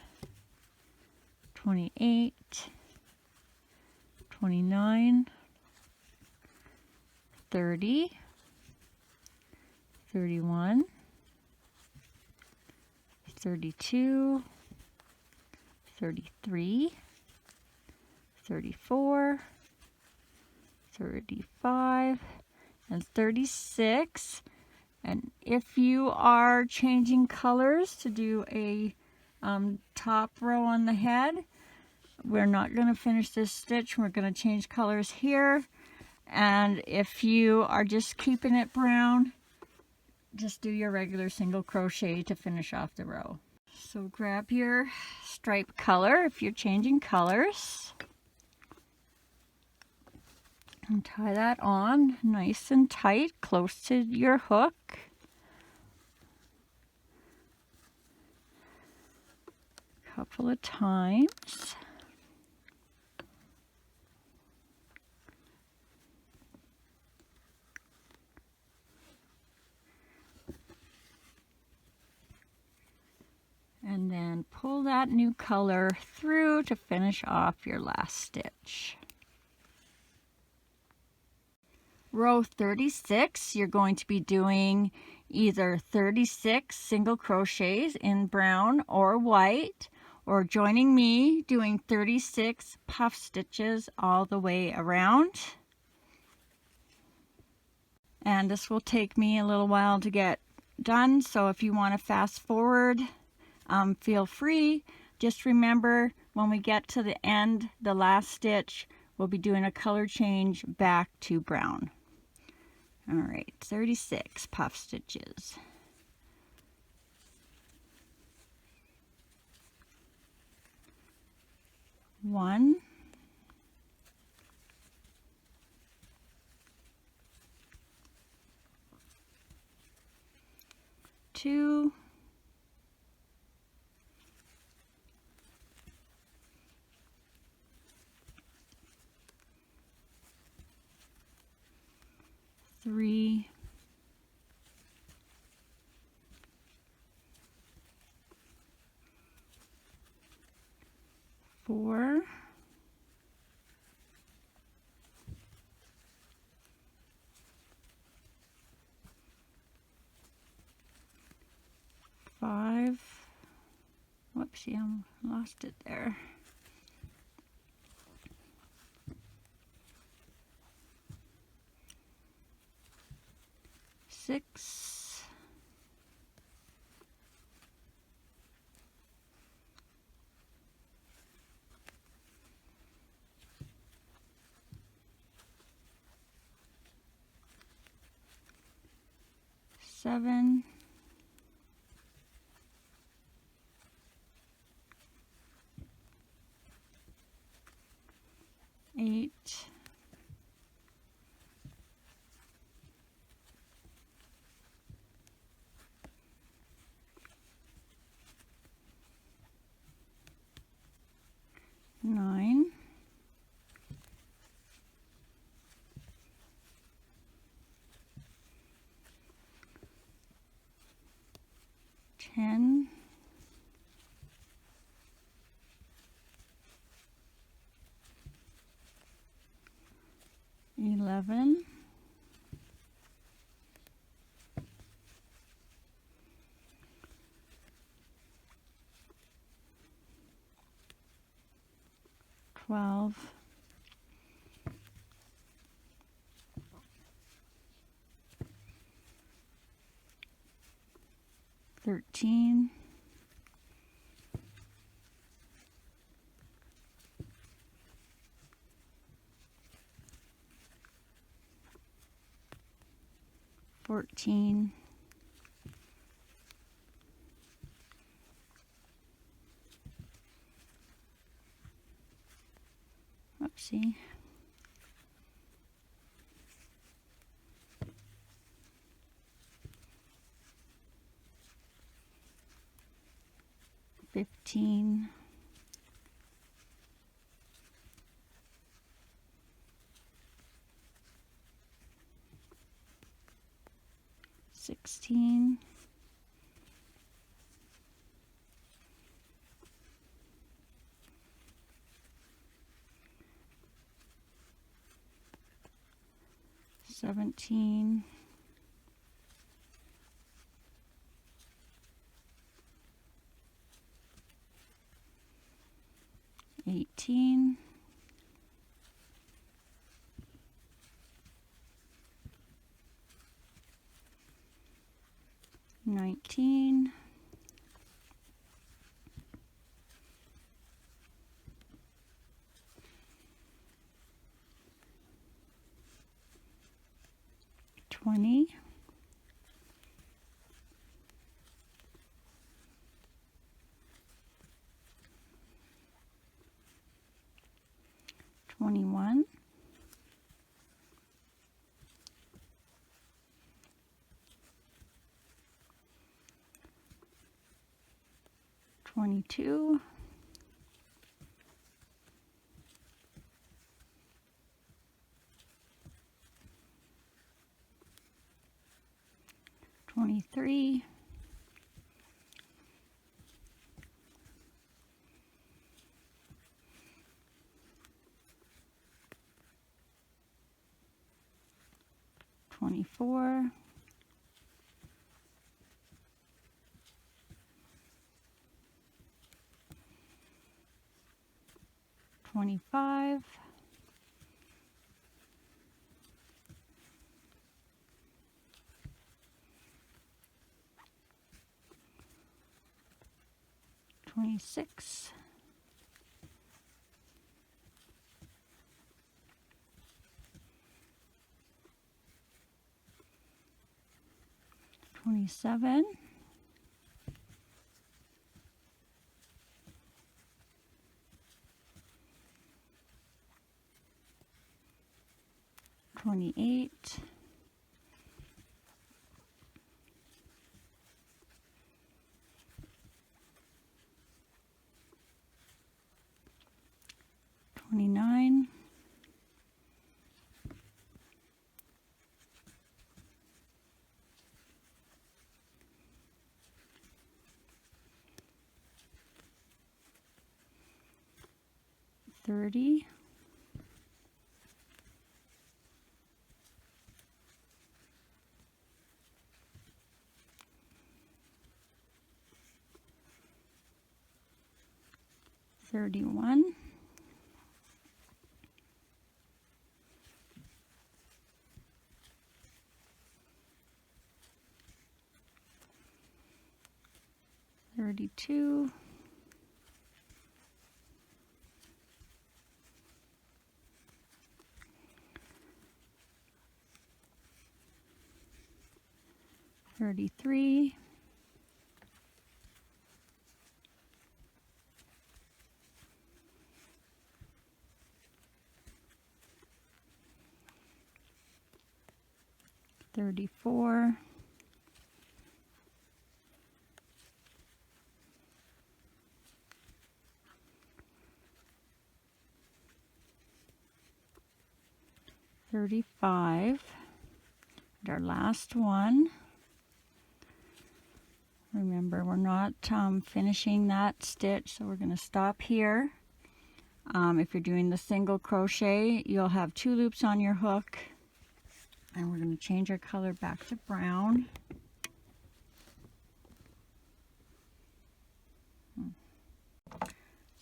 28, 29, 30, 31, 32, 33, 34, 35, and 36. And if you are changing colors to do a top row on the head, we're not going to finish this stitch. We're going to change colors here. And if you are just keeping it brown, just do your regular single crochet to finish off the row. So grab your stripe color if you're changing colors. And tie that on nice and tight, close to your hook. A couple of times. And then pull that new color through to finish off your last stitch. Row 36, you're going to be doing either 36 single crochets in brown or white, or joining me doing 36 puff stitches all the way around. And this will take me a little while to get done, so if you want to fast forward, feel free. Just remember, when we get to the end, the last stitch, we'll be doing a color change back to brown. All right, 36 puff stitches. One, two, three, four, five. Whoopsie, I lost it there. 6, 7, 8, 9, 10, 11, 12, 13, 14, 15, 16, 16, 17, 18, 19, 20, 21, 22, 23, 24, 25, 26, 27, 28, 29, 30, 31, 32, 33, 34, 35, and our last one. Remember, we're not finishing that stitch, so we're going to stop here. If you're doing the single crochet, you'll have 2 loops on your hook, and we're going to change our color back to brown.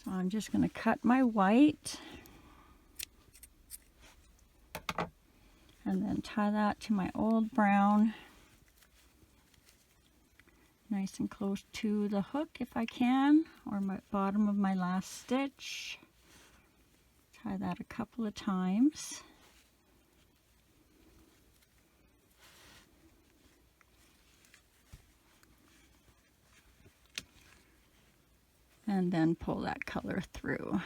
So I'm just going to cut my white and then tie that to my old brown, nice and close to the hook if I can, or my bottom of my last stitch. Tie that a couple of times. And then pull that color through.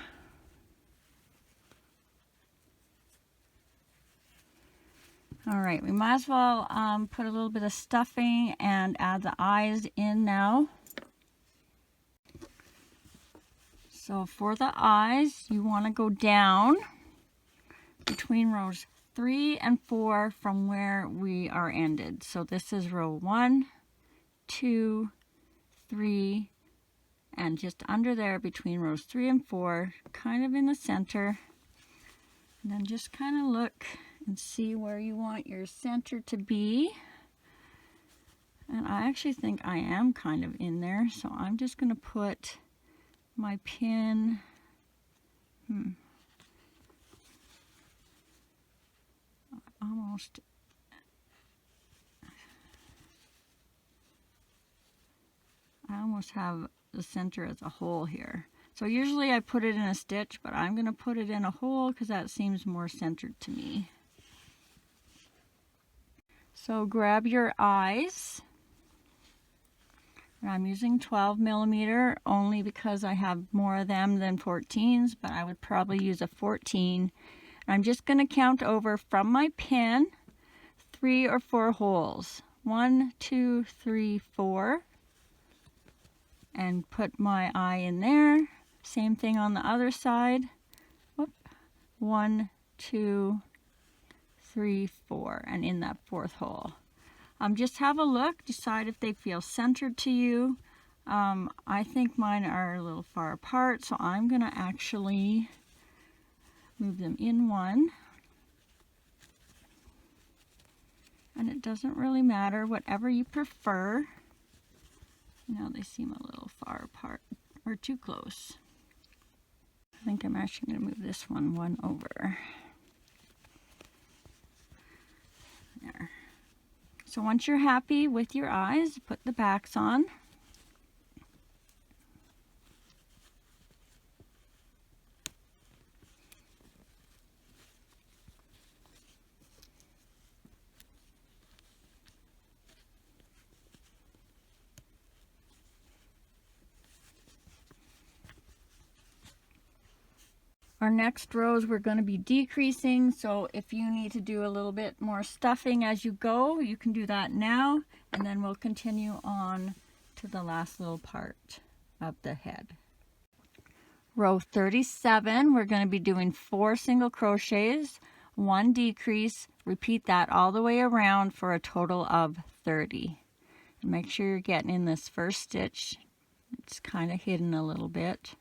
All right, we might as well put a little bit of stuffing and add the eyes in now. So for the eyes, you want to go down between rows 3 and 4 from where we are ended. So this is row 1, 2, 3, and just under there between rows 3 and 4, kind of in the center. And then just kind of look and see where you want your center to be. And I actually think I am kind of in there, so I'm just going to put my pin, almost, I almost have the center as a hole here. So usually I put it in a stitch, but I'm going to put it in a hole because that seems more centered to me. So grab your eyes. I'm using 12mm only because I have more of them than 14s, but I would probably use a 14. I'm just going to count over from my pin 3 or 4 holes. 1, 2, 3, 4. And put my eye in there. Same thing on the other side. Whoop. 1, 2, 3, 4. And in that 4th hole. Just have a look, decide if they feel centered to you. I think mine are a little far apart, so I'm going to actually move them in one. And it doesn't really matter, whatever you prefer. Now they seem a little far apart or too close. I think I'm actually going to move this one over. There. So once you're happy with your eyes, put the backs on. Our next rows we're going to be decreasing, so if you need to do a little bit more stuffing as you go, you can do that now, and then we'll continue on to the last little part of the head. Row 37, we're going to be doing 4 single crochets, 1 decrease, repeat that all the way around for a total of 30. Make sure you're getting in this first stitch. It's kind of hidden a little bit.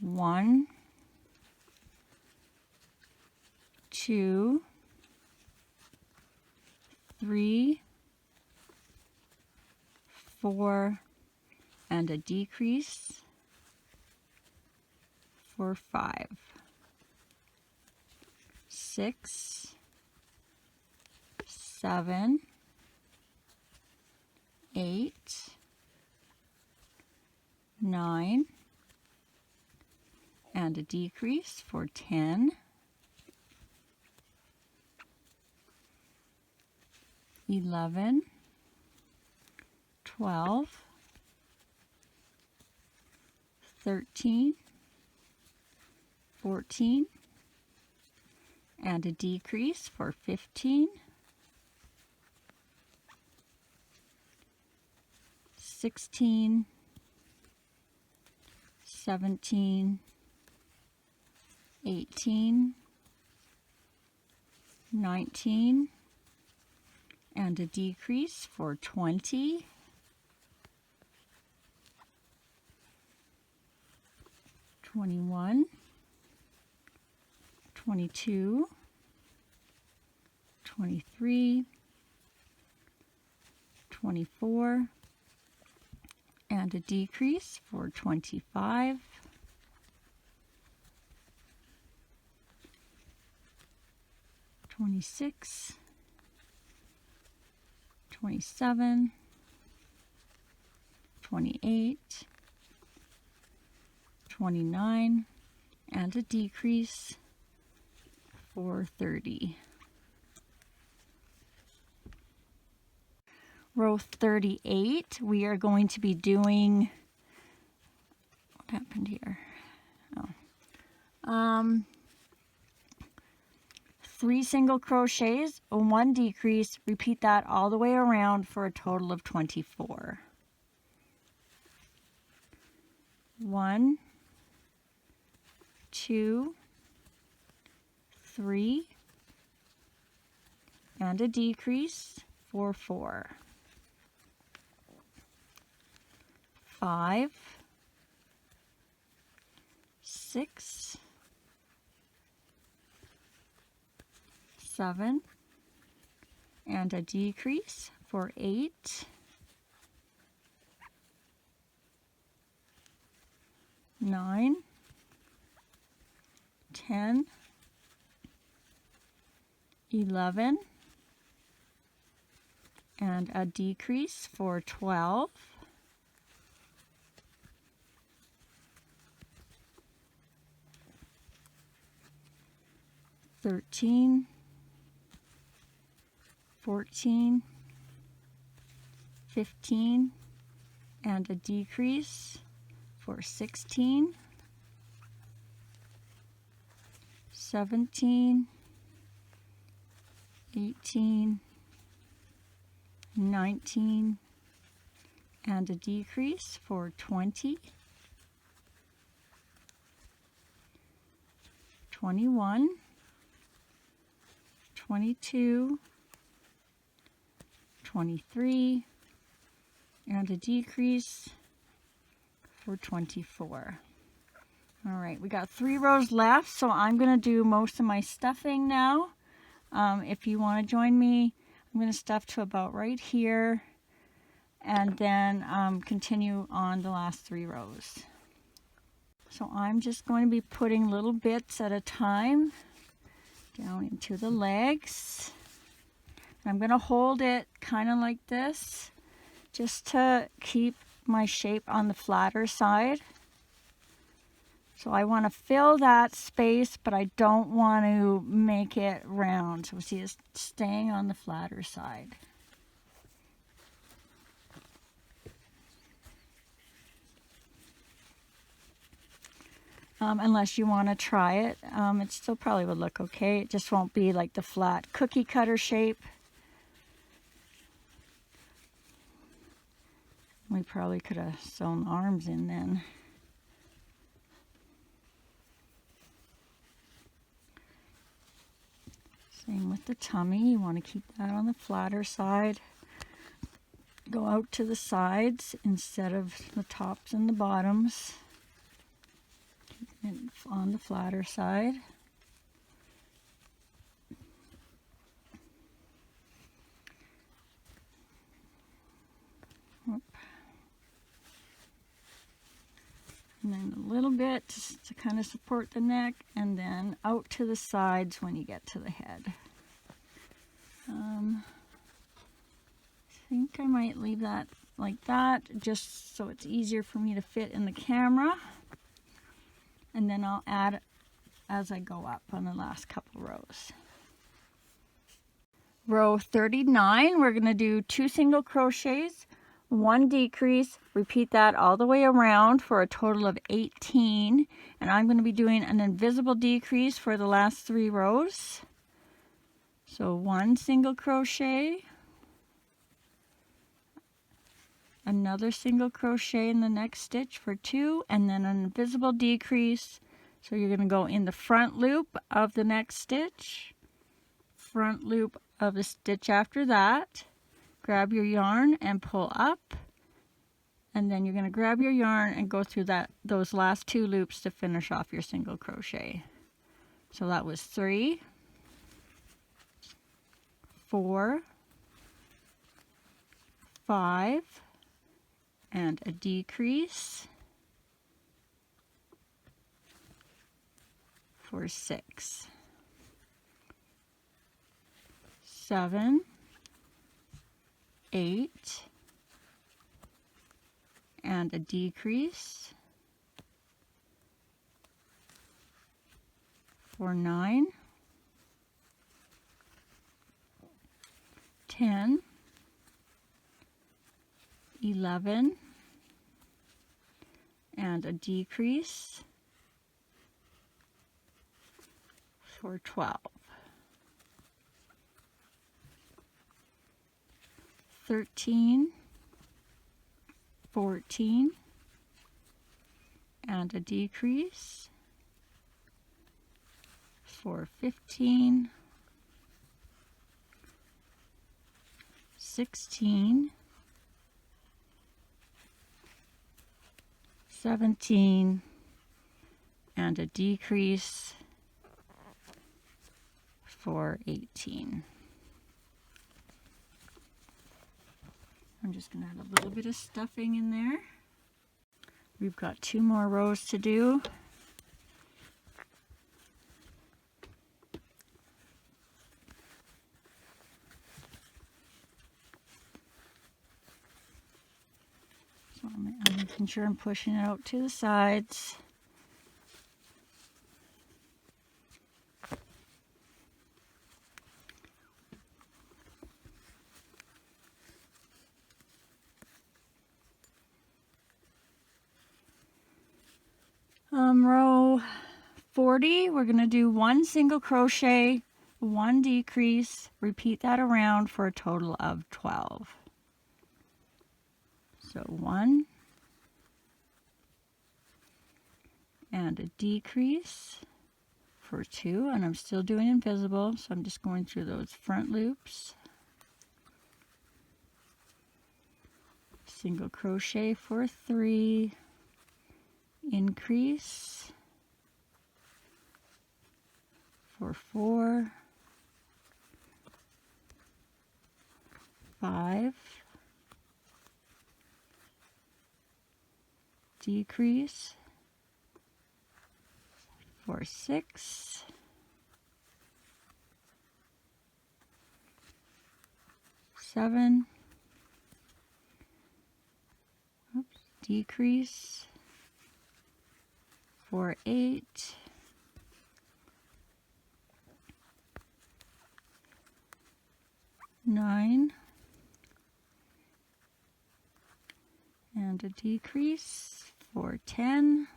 1, 2, 3, 4, and a decrease for 5, 6, 7, 8, 9, and a decrease for 10, 11, 12, 13, 14, and a decrease for 15, 16, 17, 18, 19, and a decrease for 20, 21, 22, 23, 24, and a decrease for 25, 26, 27, 28, 29, and a decrease for 30. Row 38, we are going to be doing, what happened here? 3 single crochets, 1 decrease, repeat that all the way around for a total of 24. 1, 2, 3, and a decrease for 4. 5, 6, 7, and a decrease for 8, 9, 10, 11, and a decrease for 12, 13, 14, 15, and a decrease for 16, 17, 18, 19, and a decrease for 20, 21, 22, 23, and a decrease for 24. All right, we got 3 rows left, so I'm going to do most of my stuffing now. If you want to join me, I'm going to stuff to about right here, and then continue on the last 3 rows. So I'm just going to be putting little bits at a time down into the legs. I'm going to hold it kind of like this, just to keep my shape on the flatter side. So I want to fill that space, but I don't want to make it round. So see, it's staying on the flatter side. Unless you want to try it, it still probably would look okay. It just won't be like the flat cookie cutter shape. We probably could have sewn arms in then. Same with the tummy. You want to keep that on the flatter side. Go out to the sides instead of the tops and the bottoms. Keep it on the flatter side. And then a little bit just to kind of support the neck, and then out to the sides when you get to the head. I think I might leave that like that, just so it's easier for me to fit in the camera. And then I'll add as I go up on the last couple rows. Row 39, we're going to do 2 single crochets, 1 decrease, repeat that all the way around for a total of 18, and I'm going to be doing an invisible decrease for the last 3 rows. So 1 single crochet, another single crochet in the next stitch for 2, and then an invisible decrease. So you're going to go in the front loop of the next stitch, front loop of the stitch after that, grab your yarn and pull up, and then you're going to grab your yarn and go through those last 2 loops to finish off your single crochet. So that was 3, 4, 5, and a decrease for 6, 7, 8, and a decrease for 9, 10, 11, and a decrease for 12, 13, 14, and a decrease for 15, 16, 17, and a decrease for 18. I'm just going to add a little bit of stuffing in there. We've got 2 more rows to do. So I'm making sure I'm pushing it out to the sides. Row 40, we're going to do 1 single crochet, 1 decrease, repeat that around for a total of 12. So 1 and a decrease for 2, and I'm still doing invisible, so I'm just going through those front loops. Single crochet for 3, increase for 4, 5, decrease for 6, 7, decrease for 8, 9, and a decrease for 10,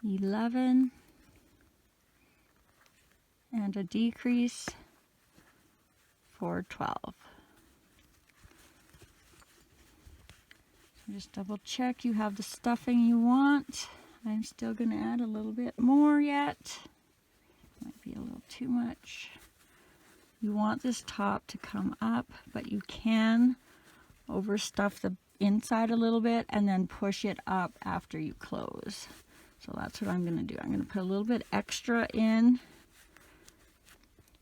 11, and a decrease for 12. So just double check you have the stuffing you want. I'm still going to add a little bit more yet. Might be a little too much. You want this top to come up, but you can overstuff the inside a little bit and then push it up after you close. So that's what I'm going to do. I'm going to put a little bit extra in,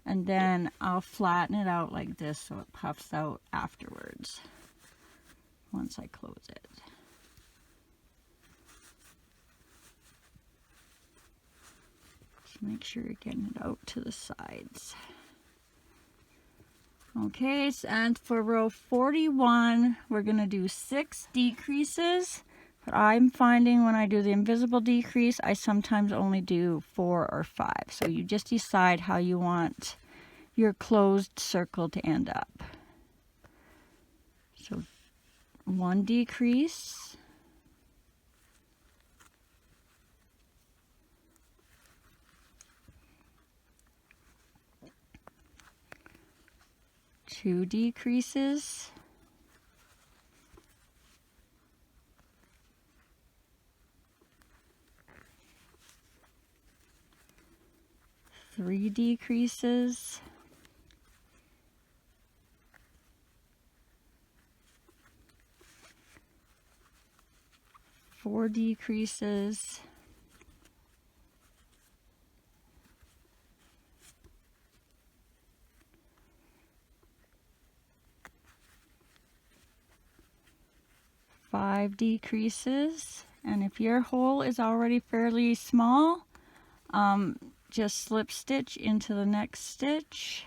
and then I'll flatten it out like this so it puffs out afterwards once I close it. Just make sure you're getting it out to the sides. Okay, and for row 41, we're going to do 6 decreases. But I'm finding when I do the invisible decrease, I sometimes only do 4 or 5. So you just decide how you want your closed circle to end up. So 1 decrease, 2 decreases, 3 decreases, 4 decreases, 5 decreases, and if your hole is already fairly small, just slip stitch into the next stitch,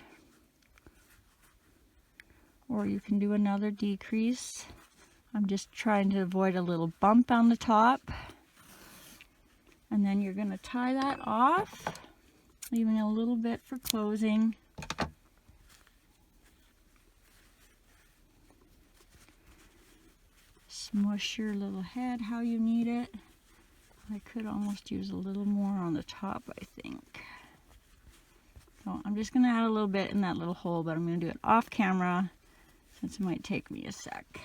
or you can do another decrease. I'm just trying to avoid a little bump on the top, and then you're going to tie that off, leaving a little bit for closing. Smush your little head how you need it. I could almost use a little more on the top, I think. So I'm just going to add a little bit in that little hole, but I'm going to do it off camera since it might take me a sec.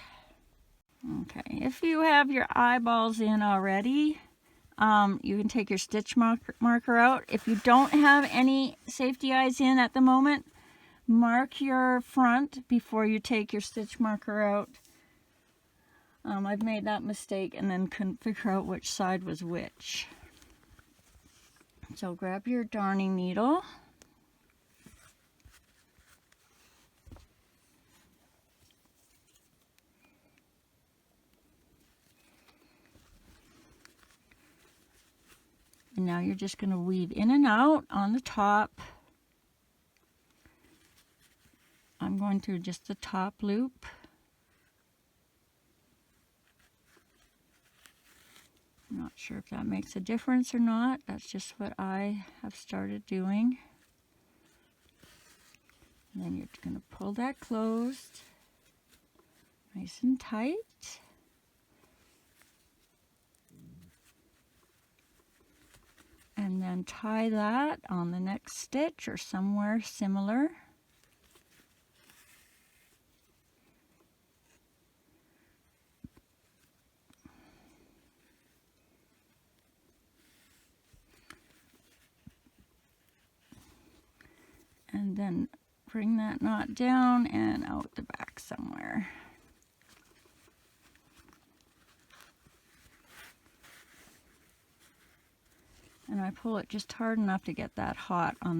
Okay, if you have your eyeballs in already, You can take your stitch marker out. If you don't have any safety eyes in at the moment, mark your front before you take your stitch marker out. I've made that mistake and then couldn't figure out which side was which. So grab your darning needle. And now you're just going to weave in and out on the top. I'm going through just the top loop. I'm not sure if that makes a difference or not. That's just what I have started doing. And then you're going to pull that closed, nice and tight. And then tie that on the next stitch or somewhere similar. And then bring that knot down and out the back somewhere. And I pull it just hard enough to get that knot on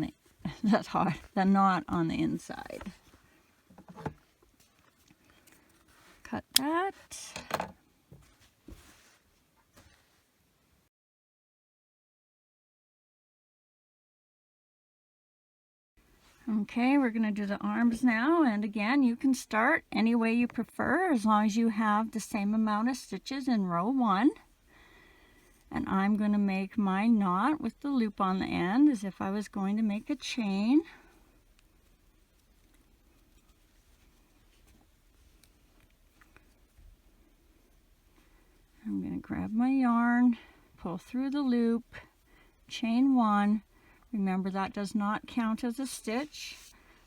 the inside. Cut that. Okay, we're going to do the arms now, and again, you can start any way you prefer as long as you have the same amount of stitches in row 1. And I'm going to make my knot with the loop on the end as if I was going to make a chain. I'm going to grab my yarn, pull through the loop, chain 1. Remember, that does not count as a stitch.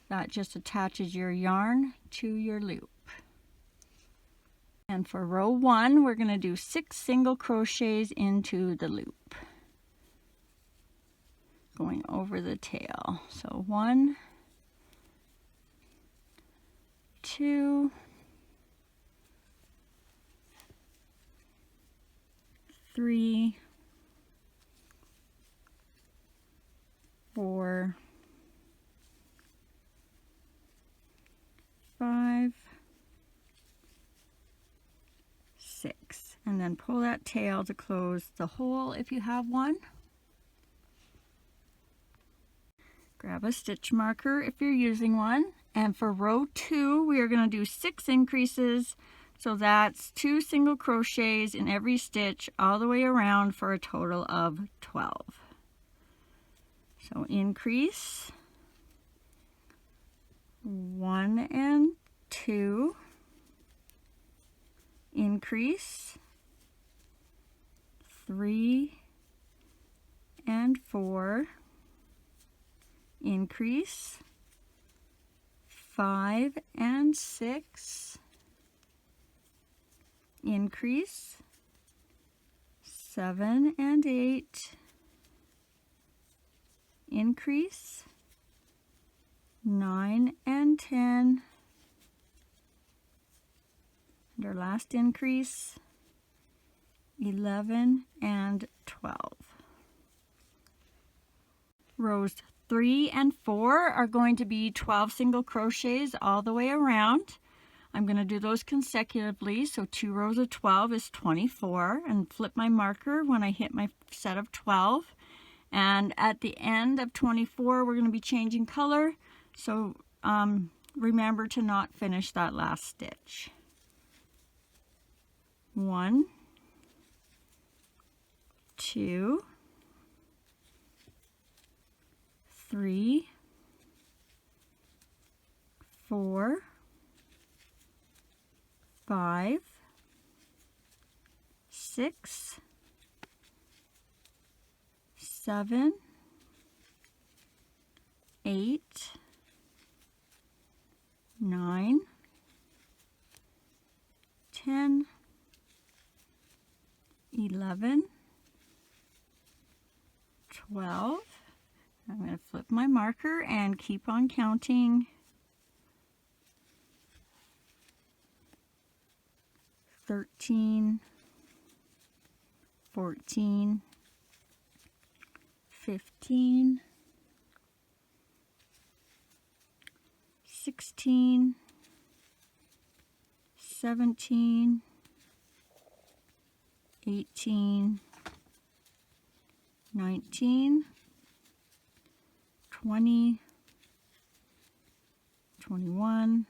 That just attaches your yarn to your loop. And for row 1, we're going to do 6 single crochets into the loop, going over the tail. So 1, 2, 3, 4, 5, 6, and then pull that tail to close the hole if you have one. Grab a stitch marker if you're using one, and for row 2 we are going to do 6 increases, so that's 2 single crochets in every stitch all the way around for a total of 12. So increase 1 and 2, increase 3 and 4, increase 5 and 6, increase 7 and 8, increase 9 and 10, and our last increase 11 and 12. Rows 3 and 4 are going to be 12 single crochets all the way around. I'm going to do those consecutively, so 2 rows of 12 is 24, and flip my marker when I hit my set of 12. And at the end of 24, we're going to be changing color, so remember to not finish that last stitch. 1, 2, 3, 4, 5, 6, 7, 8, 9, 10, 11, 12. I'm going to flip my marker and keep on counting. 13, 14, 15, 16, 17, 18, 19, 20, 21,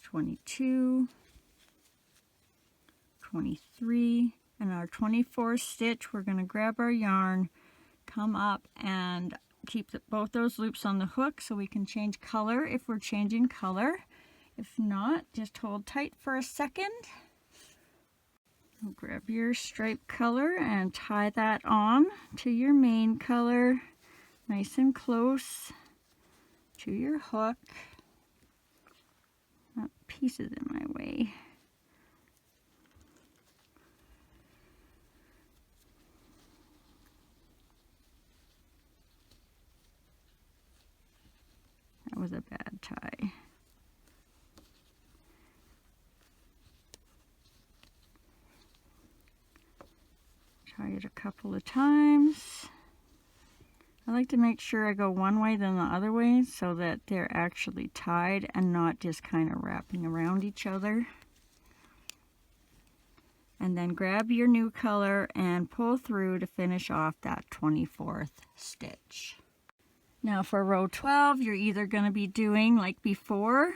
22, 23, and our 24th stitch, we're going to grab our yarn, come up and keep both those loops on the hook so we can change color if we're changing color. If not, just hold tight for a second. Grab your stripe color and tie that on to your main color, nice and close to your hook. That piece is in my way. That was a bad tie. Try it a couple of times. I like to make sure I go one way then the other way so that they're actually tied and not just kind of wrapping around each other. And then grab your new color and pull through to finish off that 24th stitch. Now for row 12, you're either going to be doing, like before,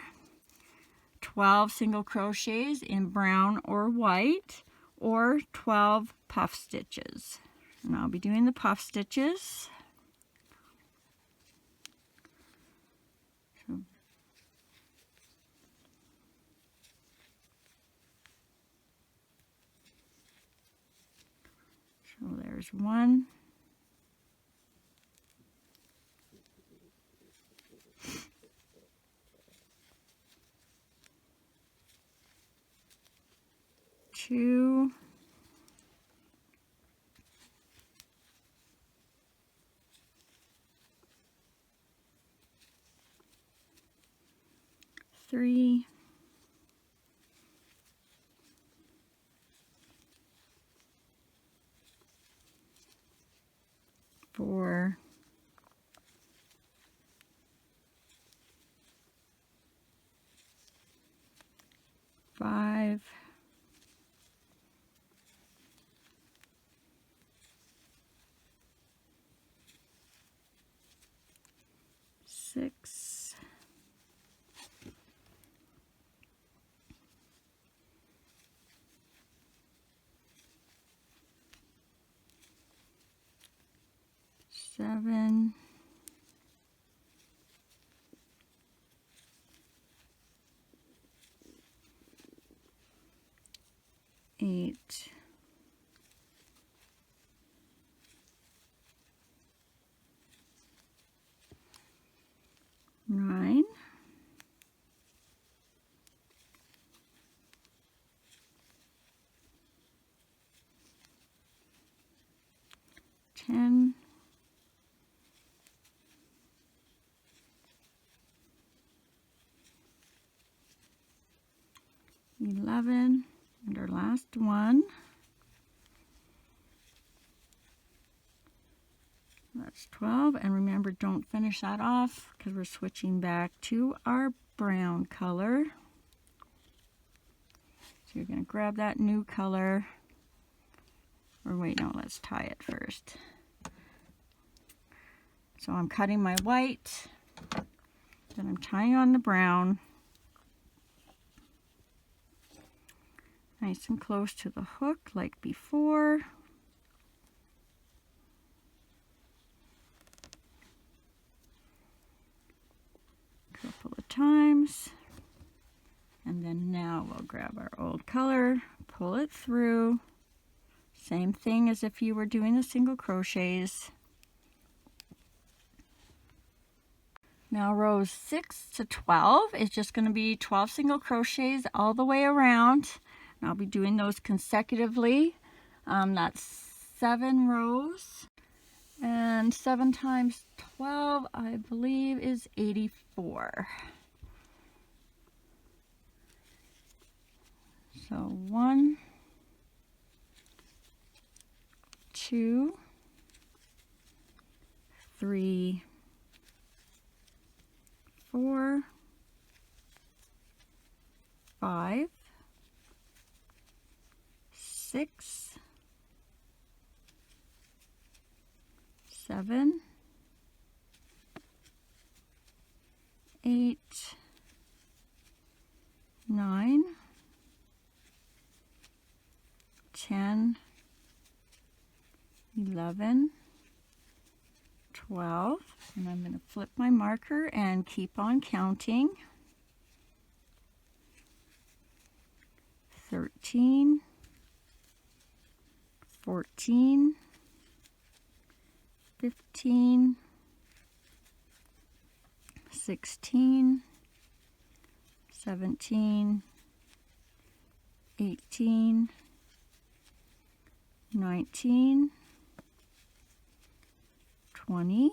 12 single crochets in brown or white, or 12 puff stitches. And I'll be doing the puff stitches. So there's one. Two. Three. 4, 5, 6, 7, 8, 9, 10, 11, and our last one. That's 12, and remember, don't finish that off because we're switching back to our brown color. So you're going to grab that new color, or wait, no, let's tie it first. So I'm cutting my white, then I'm tying on the brown, nice and close to the hook like before. Couple of times, and then now we'll grab our old color, pull it through, same thing as if you were doing the single crochets. Now rows 6 to 12 is just going to be 12 single crochets all the way around, and I'll be doing those consecutively. That's 7 rows, and 7 times 12 I believe is 84. So 1, 2, 3, 4, 5, 6, 7, 8, 9, 10, 11, 12, and I'm going to flip my marker and keep on counting. 13, 14, 15, 16, 17, 18, 19, 20,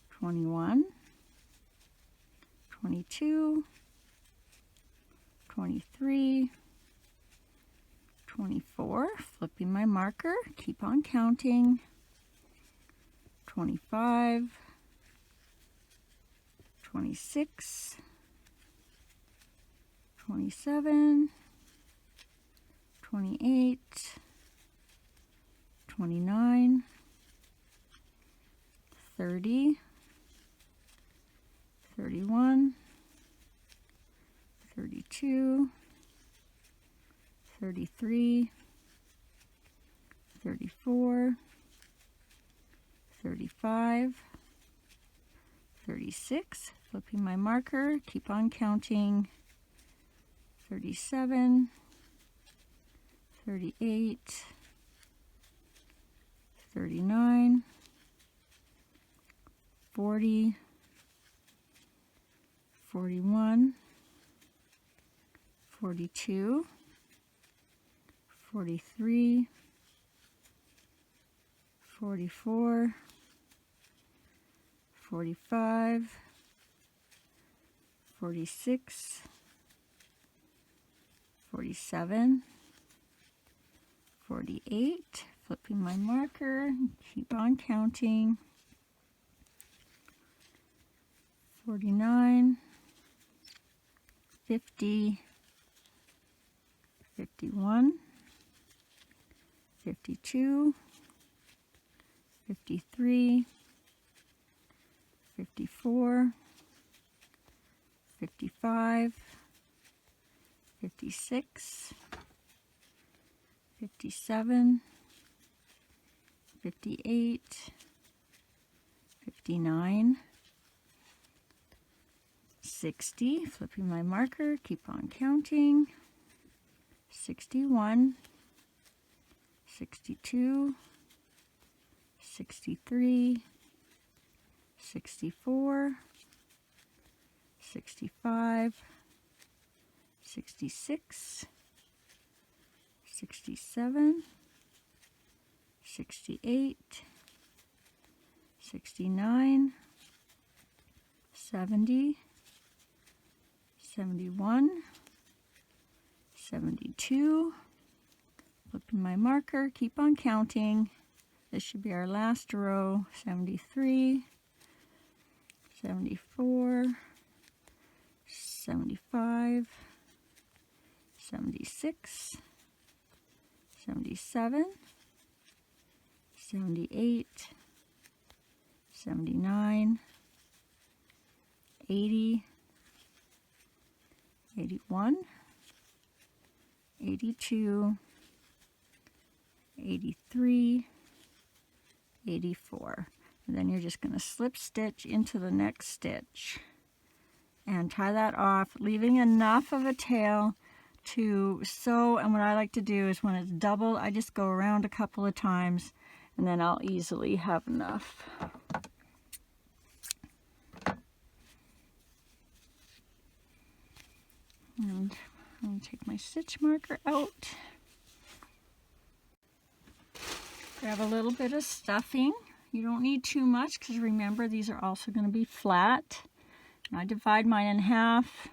21, 22, 23, 24, flipping my marker, keep on counting, 25, 26, 27, 28, 29, 30, 31, 32, 33, 34, 35, 36, flipping my marker, keep on counting, 37, 38, 39, 40, 41, 42, 43, 44, 45, 46, 47, 48, flipping my marker, keep on counting, 49, 50, 51, 52, 53, 54, 55, 56, 57, 58, 59, 60, flipping my marker, keep on counting, 61, 62, 63, 64, 65, 66, 67, 68, 69, 70, 71, 72, flipping my marker, keep on counting, this should be our last row, 73, 74, 75, 76, 77, 78, 79, 80, 81, 82, 83, 84. And then you're just going to slip stitch into the next stitch and tie that off, leaving enough of a tail to sew. And what I like to do is when it's double, I just go around a couple of times and then I'll easily have enough. And I'm going to take my stitch marker out. grab a little bit of stuffing. You don't need too much because remember these are also going to be flat. And I divide mine in half.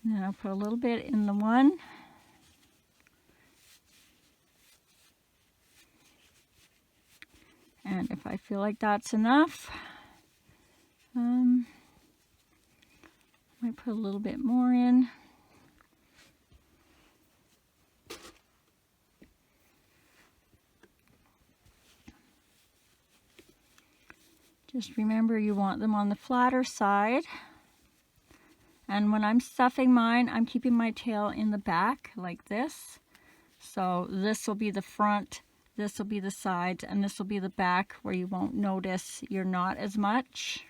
And then I'll put a little bit in the one. And if I feel like that's enough, I might put a little bit more in. Just remember you want them on the flatter side. And when I'm stuffing mine, I'm keeping my tail in the back like this. So this will be the front, this will be the sides, and this will be the back where you won't notice your knot as much.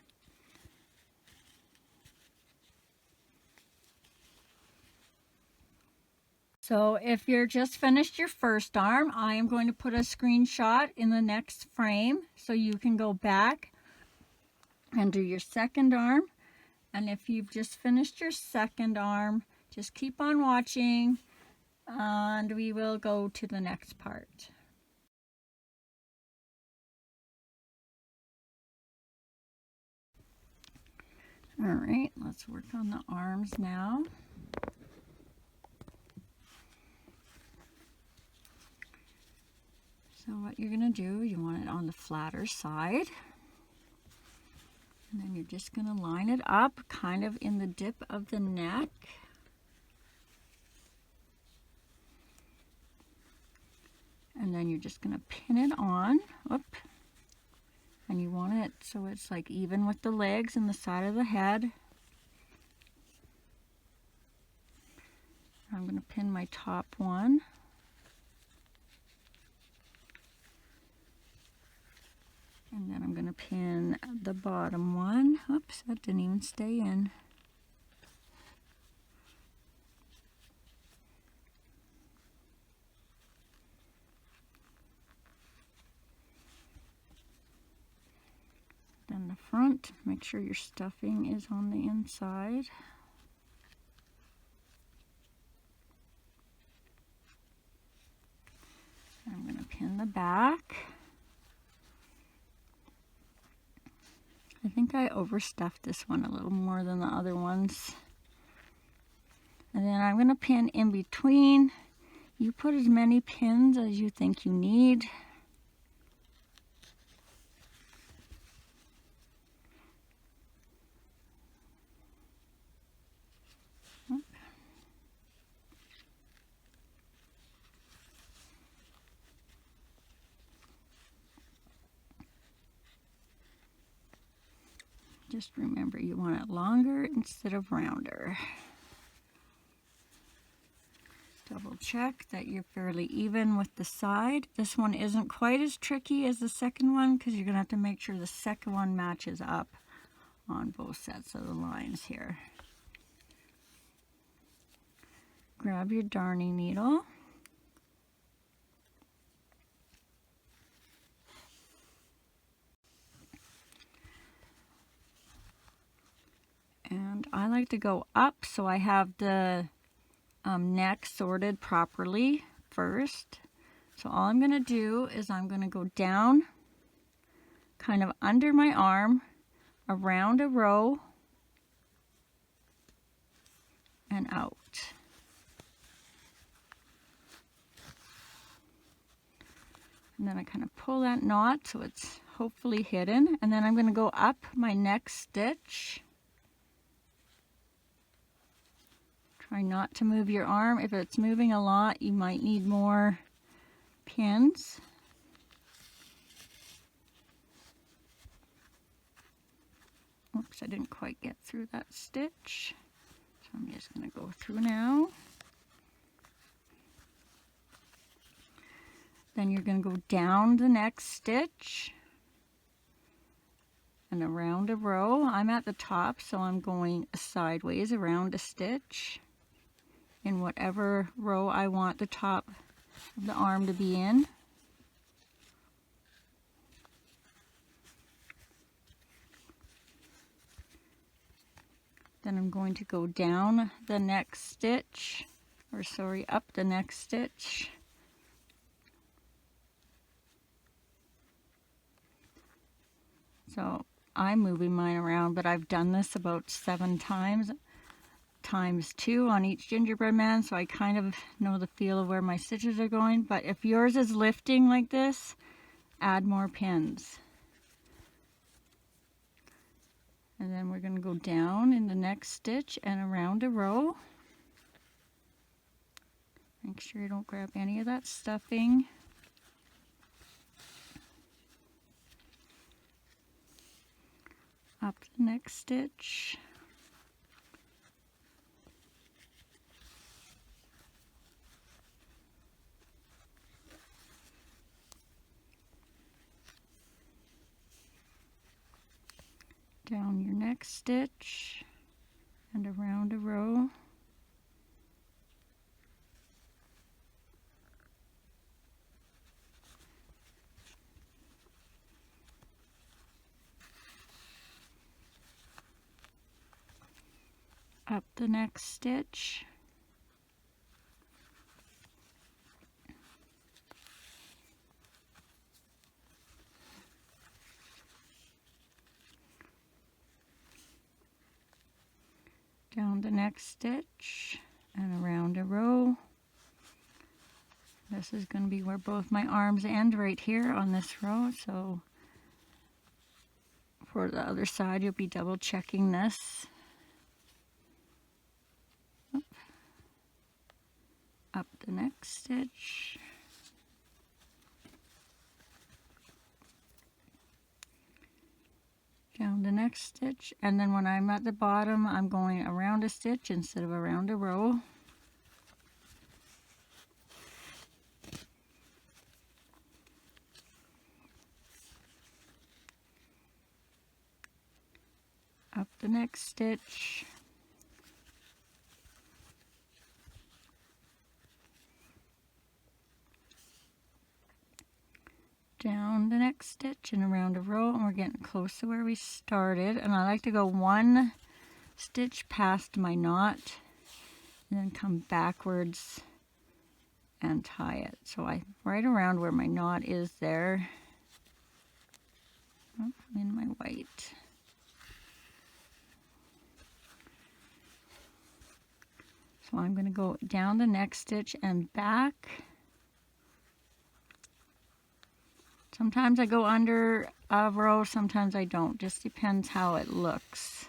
So if you're just finished your first arm, I am going to put a screenshot in the next frame so you can go back and do your second arm. And if you've just finished your second arm, just keep on watching and we will go to the next part. All right, let's work on the arms now. So what you're going to do, you want it on the flatter side. And then you're just going to line it up kind of in the dip of the neck. And then you're just going to pin it on. Whoop. And you want it so it's like even with the legs and the side of the head. I'm going to pin my top one. And then I'm going to pin the bottom one. Oops, that didn't even stay in. Then the front, make sure your stuffing is on the inside. I'm going to pin the back. I think I overstuffed this one a little more than the other ones. And then I'm going to pin in between. You put as many pins as you think you need. Just remember you want it longer instead of rounder. Double check that you're fairly even with the side. This one isn't quite as tricky as the second one because you're going to have to make sure the second one matches up on both sets of the lines here. Grab your darning needle. And I like to go up so I have the neck sorted properly first. So all I'm going to do is I'm going to go down kind of under my arm, around a row, and out. And then I kind of pull that knot so it's hopefully hidden. And then I'm going to go up my next stitch. Try not to move your arm. If it's moving a lot, you might need more pins. Oops, I didn't quite get through that stitch. So I'm just going to go through now. Then you're going to go down the next stitch and around a row. I'm at the top, so I'm going sideways around a stitch in whatever row I want the top of the arm to be in. Then I'm going to go down the next stitch, or sorry, up the next stitch. So I'm moving mine around, but I've done this about 7 times, times 2 on each gingerbread man, so I kind of know the feel of where my stitches are going. But if yours is lifting like this, add more pins. And then we're going to go down in the next stitch and around a row. Make sure you don't grab any of that stuffing. Up the next stitch. Down your next stitch and around a row. Up the next stitch. Down the next stitch and around a row. This is going to be where both my arms end, right here on this row. So for the other side, you'll be double checking this. Up the next stitch. Down the next stitch, and then when I'm at the bottom, I'm going around a stitch instead of around a row. Up the next stitch. Down the next stitch and around a row, and we're getting close to where we started. And I like to go 1 stitch past my knot and then come backwards and tie it. So I right around where my knot is there. Oh, in my white. So I'm going to go down the next stitch and back. Sometimes I go under a row, sometimes I don't. Just depends how it looks.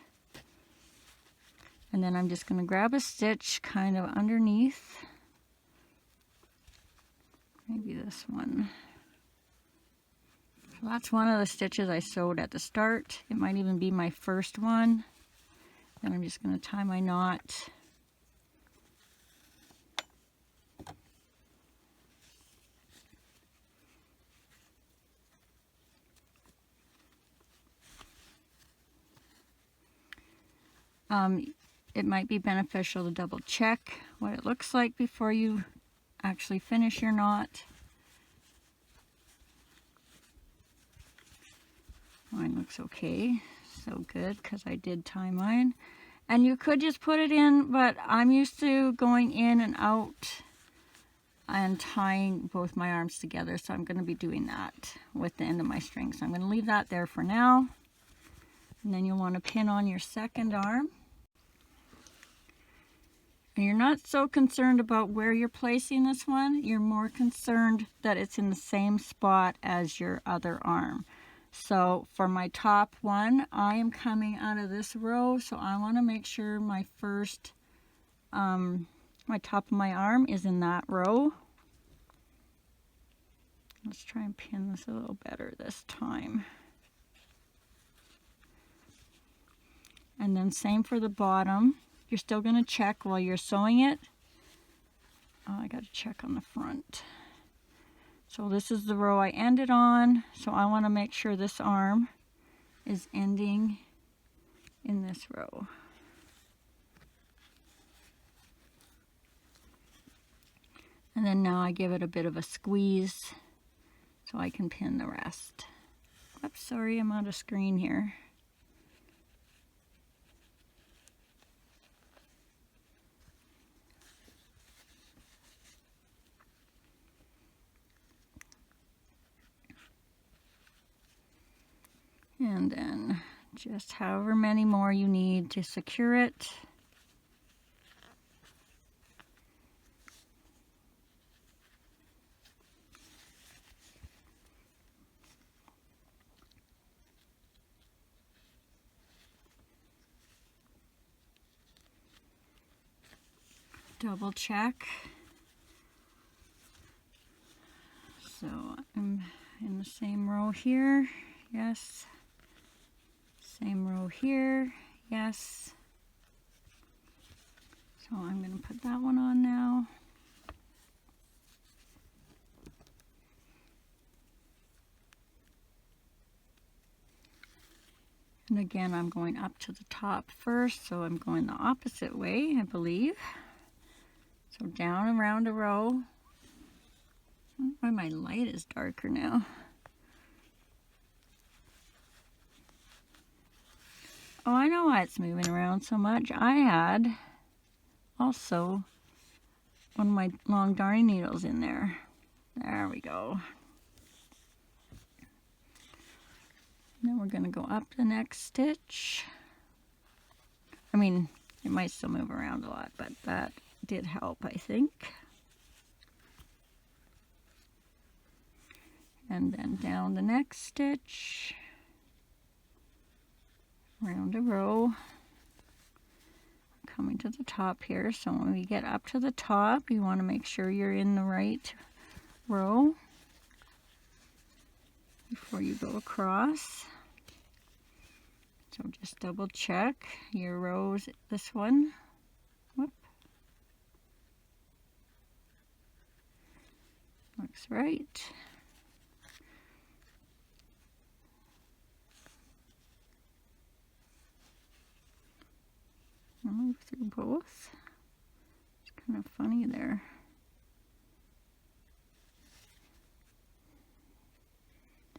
And then I'm just going to grab a stitch kind of underneath. Maybe this one. So that's one of the stitches I sewed at the start. It might even be my first one. Then I'm just going to tie my knot. It might be beneficial to double check what it looks like before you actually finish your knot. Mine looks okay, so good, because I did tie mine. And you could just put it in, but I'm used to going in and out and tying both my arms together, so I'm going to be doing that with the end of my string. So I'm going to leave that there for now. And then you'll want to pin on your second arm. And you're not so concerned about where you're placing this one. You're more concerned that it's in the same spot as your other arm. So for my top one, I am coming out of this row, so I want to make sure my first, my top of my arm is in that row. Let's try and pin this a little better this time. And then same for the bottom. You're still going to check while you're sewing it. Oh, I got to check on the front. So this is the row I ended on. So I want to make sure this arm is ending in this row. And then now I give it a bit of a squeeze so I can pin the rest. Oops, sorry, I'm out of screen here. And then just however many more you need to secure it. Double check. So I'm in the same row here, yes. Same row here, yes. So I'm going to put that one on now. And again, I'm going up to the top first, so I'm going the opposite way, I believe. So down around a row. I don't know why my light is darker now. Oh, I know why it's moving around so much. I had also one of my long darning needles in there. There we go. Then we're going to go up the next stitch. I mean, it might still move around a lot, but that did help, I think. And then down the next stitch, around a row, coming to the top here. So when we get up to the top, you want to make sure you're in the right row before you go across. So just double check your rows, this one. Whoop. Looks right. I'll move through both. It's kind of funny there.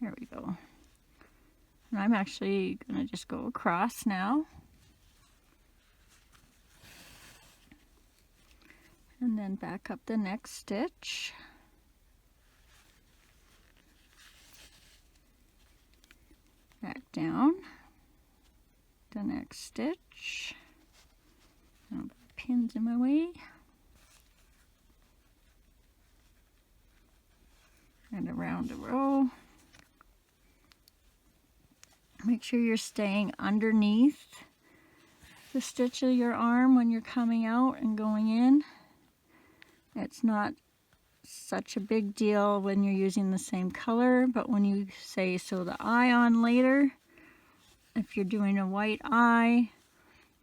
There we go. And I'm actually going to just go across now. And then back up the next stitch. Back down the next stitch. Oh, pins in my way. And around the row. Make sure you're staying underneath the stitch of your arm when you're coming out and going in. It's not such a big deal when you're using the same color, but when you say sew the eye on later, if you're doing a white eye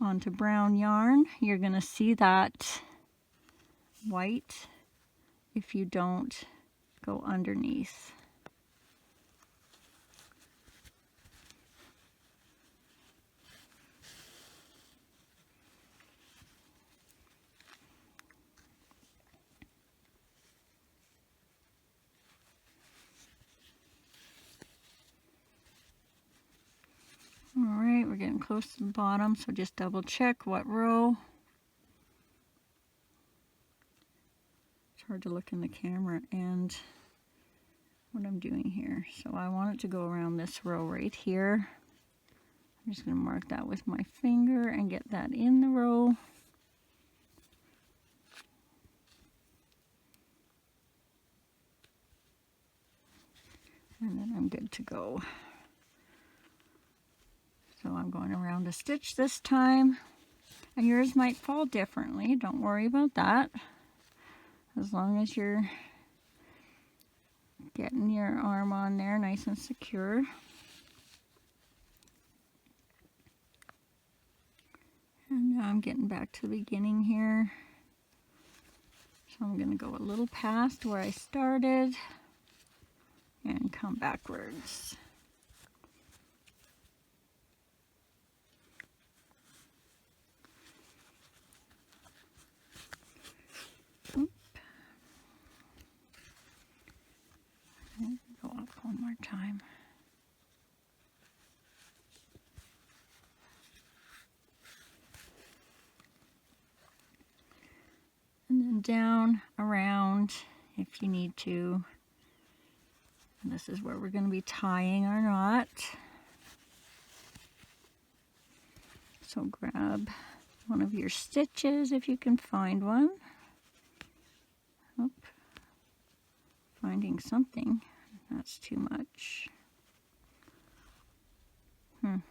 onto brown yarn, you're going to see that white if you don't go underneath. Alright, we're getting close to the bottom, so just double check what row. It's hard to look in the camera and what I'm doing here. So I want it to go around this row right here. I'm just going to mark that with my finger and get that in the row. And then I'm good to go. So I'm going around a stitch this time, and yours might fall differently. Don't worry about that. As long as you're getting your arm on there nice and secure. And now I'm getting back to the beginning here. So I'm going to go a little past where I started and come backwards. Go up one more time. And then down, around, if you need to. And this is where we're going to be tying our knot. So grab one of your stitches if you can find one. Oop. Finding something. That's too much. I'm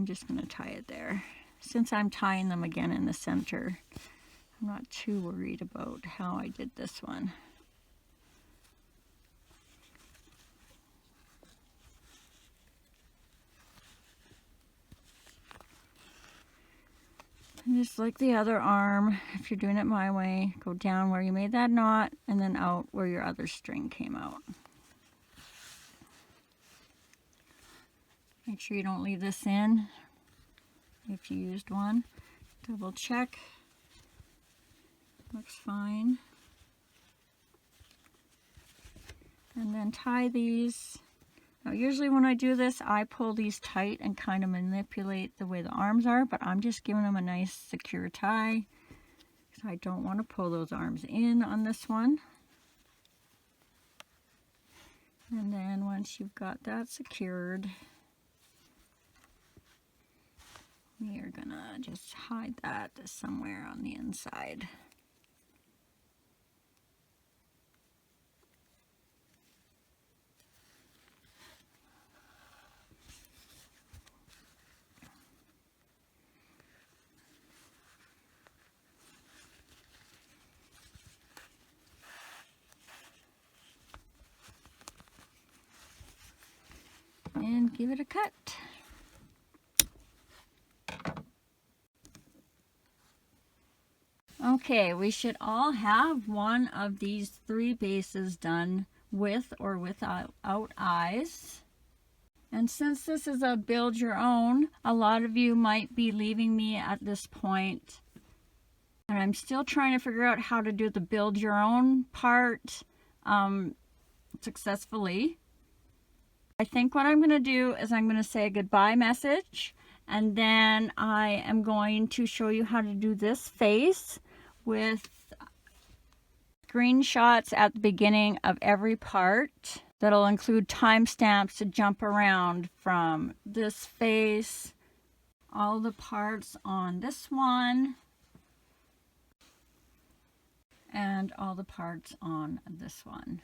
just going to tie it there. Since I'm tying them again in the center, I'm not too worried about how I did this one. And just like the other arm, if you're doing it my way, go down where you made that knot and then out where your other string came out. Make sure you don't leave this in if you used one. Double check. Looks fine. And then tie these. Now usually when I do this, I pull these tight and kind of manipulate the way the arms are, but I'm just giving them a nice secure tie because I don't want to pull those arms in on this one. And then once you've got that secured, we are gonna just hide that somewhere on the inside. And give it a cut. Okay, we should all have one of these 3 bases done with or without eyes. And since this is a build your own, a lot of you might be leaving me at this point. And I'm still trying to figure out how to do the build your own part successfully. I think what I'm going to do is I'm going to say a goodbye message, and then I am going to show you how to do this face with screenshots at the beginning of every part that'll include timestamps to jump around from this face, all the parts on this one, and all the parts on this one.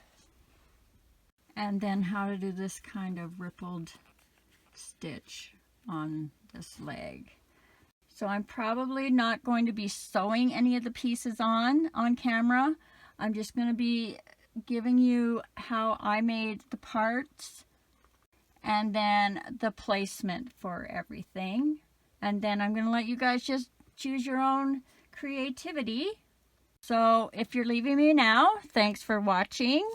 And then how to do this kind of rippled stitch on this leg. So I'm probably not going to be sewing any of the pieces on camera. I'm just going to be giving you how I made the parts and then the placement for everything. And then I'm going to let you guys just choose your own creativity. So if you're leaving me now, thanks for watching.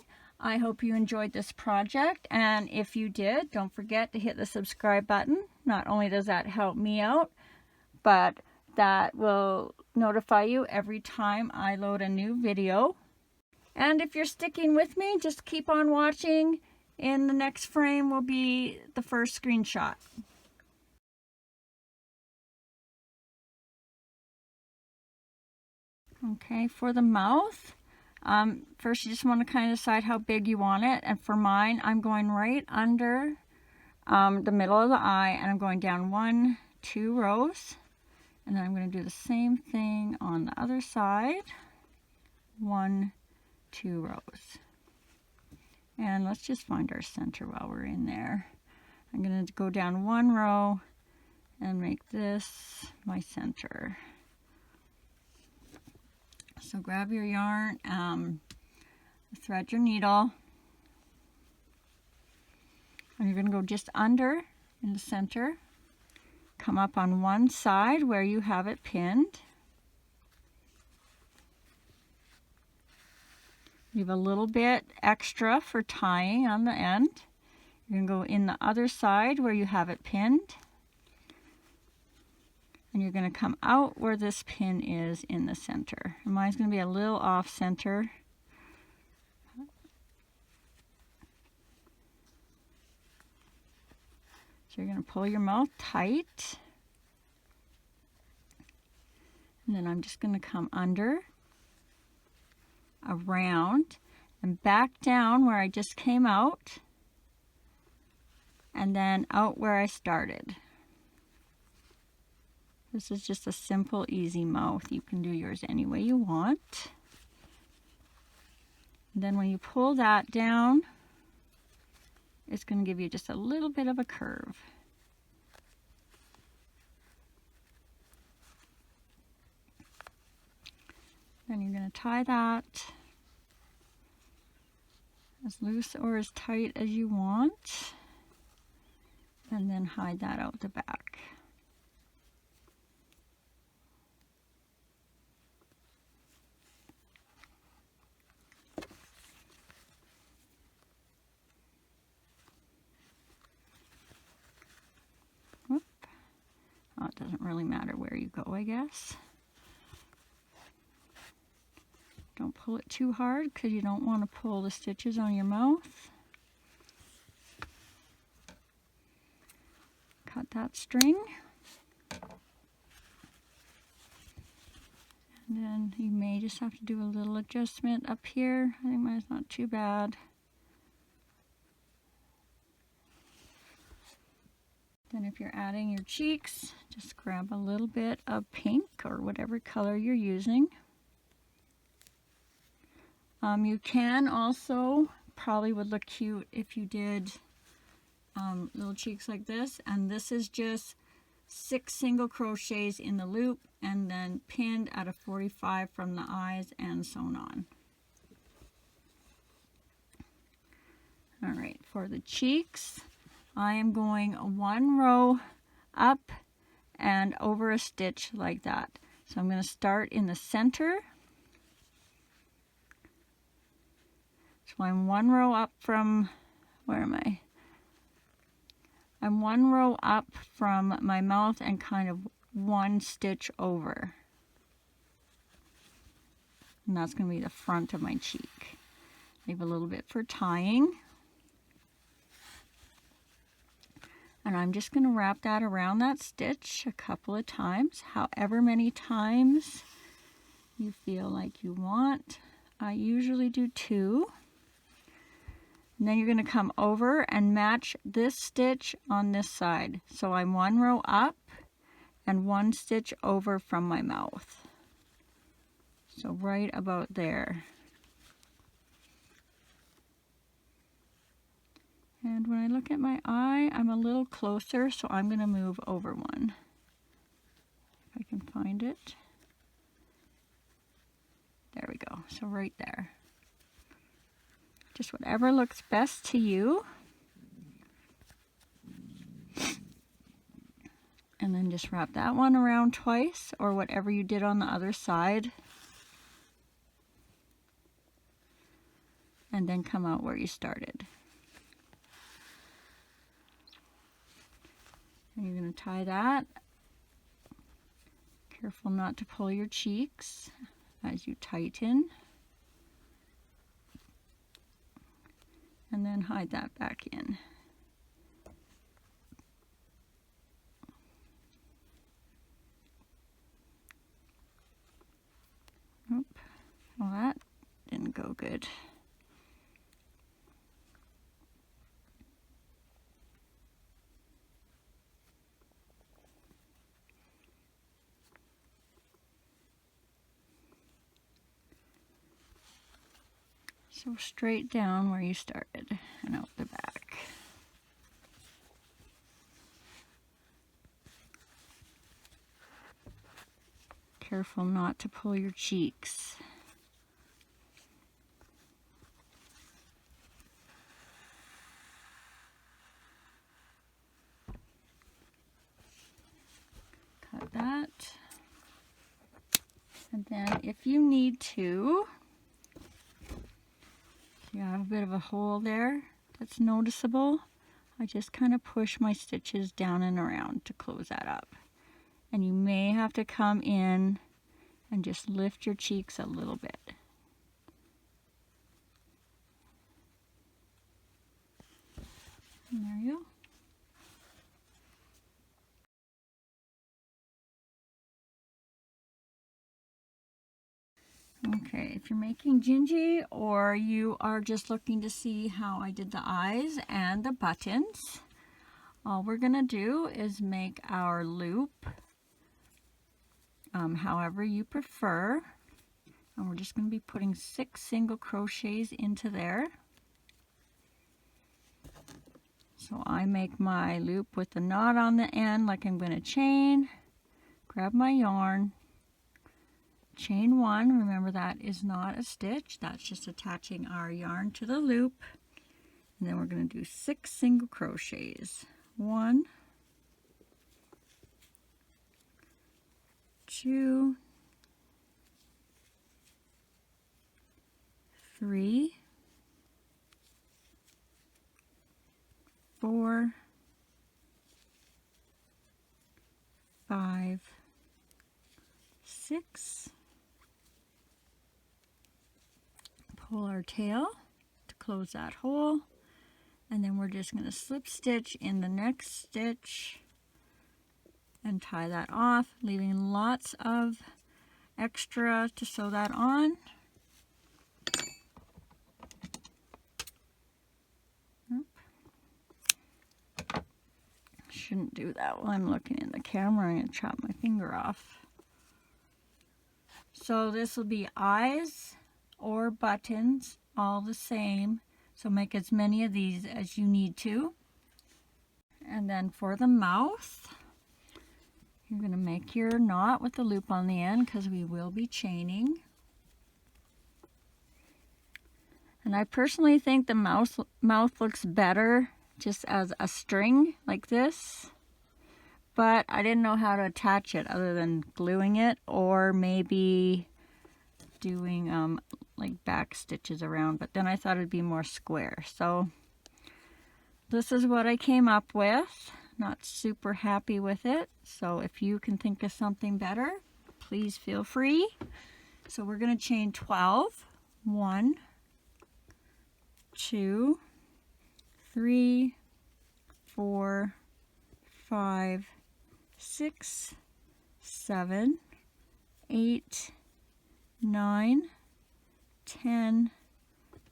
I hope you enjoyed this project, and if you did, don't forget to hit the subscribe button. Not only does that help me out, but that will notify you every time I load a new video. And if you're sticking with me, just keep on watching. In the next frame will be the first screenshot. Okay, for the mouth, first you just want to kind of decide how big you want it. And for mine, I'm going right under the middle of the eye, and I'm going down 1, 2 rows. And then I'm going to do the same thing on the other side. 1, 2 rows. And let's just find our center while we're in there. I'm going to go down 1 row and make this my center. So grab your yarn, thread your needle, and you're going to go just under in the center. Come up on one side where you have it pinned. Leave a little bit extra for tying on the end. You're going to go in the other side where you have it pinned. And you're going to come out where this pin is in the center. And mine's going to be a little off center. So you're going to pull your mouth tight. And then I'm just going to come under, around, and back down where I just came out. and then out where I started. This is just a simple, easy mouth. You can do yours any way you want. And then when you pull that down, it's going to give you just a little bit of a curve. Then you're going to tie that as loose or as tight as you want, and then hide that out the back. Whoop. Oh, it doesn't really matter where you go, I guess. Don't pull it too hard because you don't want to pull the stitches on your mouth. Cut that string. And then you may just have to do a little adjustment up here. I think mine's not too bad. Then if you're adding your cheeks, just grab a little bit of pink or whatever color you're using. You can also, probably would look cute if you did little cheeks like this, and this is just 6 single crochets in the loop and then pinned at a 45 from the eyes and sewn on. All right, for the cheeks, I am going 1 row up and over a stitch like that. So I'm going to start in the center. So I'm 1 row up from, where am I? I'm 1 row up from my mouth and kind of 1 stitch over. And that's going to be the front of my cheek. Leave a little bit for tying. And I'm just going to wrap that around that stitch a couple of times, however many times you feel like you want. I usually do 2. And then you're going to come over and match this stitch on this side. So I'm 1 row up and 1 stitch over from my mouth. So right about there. And when I look at my eye, I'm a little closer, so I'm going to move over 1. If I can find it. There we go. So right there. Just whatever looks best to you. And then just wrap that one around twice, or whatever you did on the other side. And then come out where you started. And you're going to tie that. Careful not to pull your cheeks as you tighten. And then hide that back in. Oop. Well, that didn't go good. So straight down where you started and out the back. Careful not to pull your cheeks. Cut that. And then if you need to, you have a bit of a hole there that's noticeable. I just kind of push my stitches down and around to close that up. And you may have to come in and just lift your cheeks a little bit. And there you go. Okay, if you're making Gingy or you are just looking to see how I did the eyes and the buttons, All we're going to do is make our loop however you prefer. And we're just going to be putting 6 single crochets into there. So I make my loop with the knot on the end like I'm going to chain. Grab my yarn. Chain 1. Remember, that is not a stitch. That's just attaching our yarn to the loop. And then we're going to do 6 single crochets. 1, 2, 3, 4, 5, 6. Pull our tail to close that hole. And then we're just going to slip stitch in the next stitch and tie that off, leaving lots of extra to sew that on. Shouldn't do that while I'm looking in the camera. I'm going to chop my finger off. So this will be eyes or buttons, all the same. So make as many of these as you need to. And then for the mouth, you're going to make your knot with the loop on the end because we will be chaining. And I personally think the mouth looks better just as a string like this. But I didn't know how to attach it other than gluing it or maybe doing like back stitches around, but then I thought it'd be more square. So this is what I came up with. Not super happy with it. So if you can think of something better, please feel free. So we're going to chain 12. 1, 2, 3, 4, 5, 6, 7, 8, 9, 10,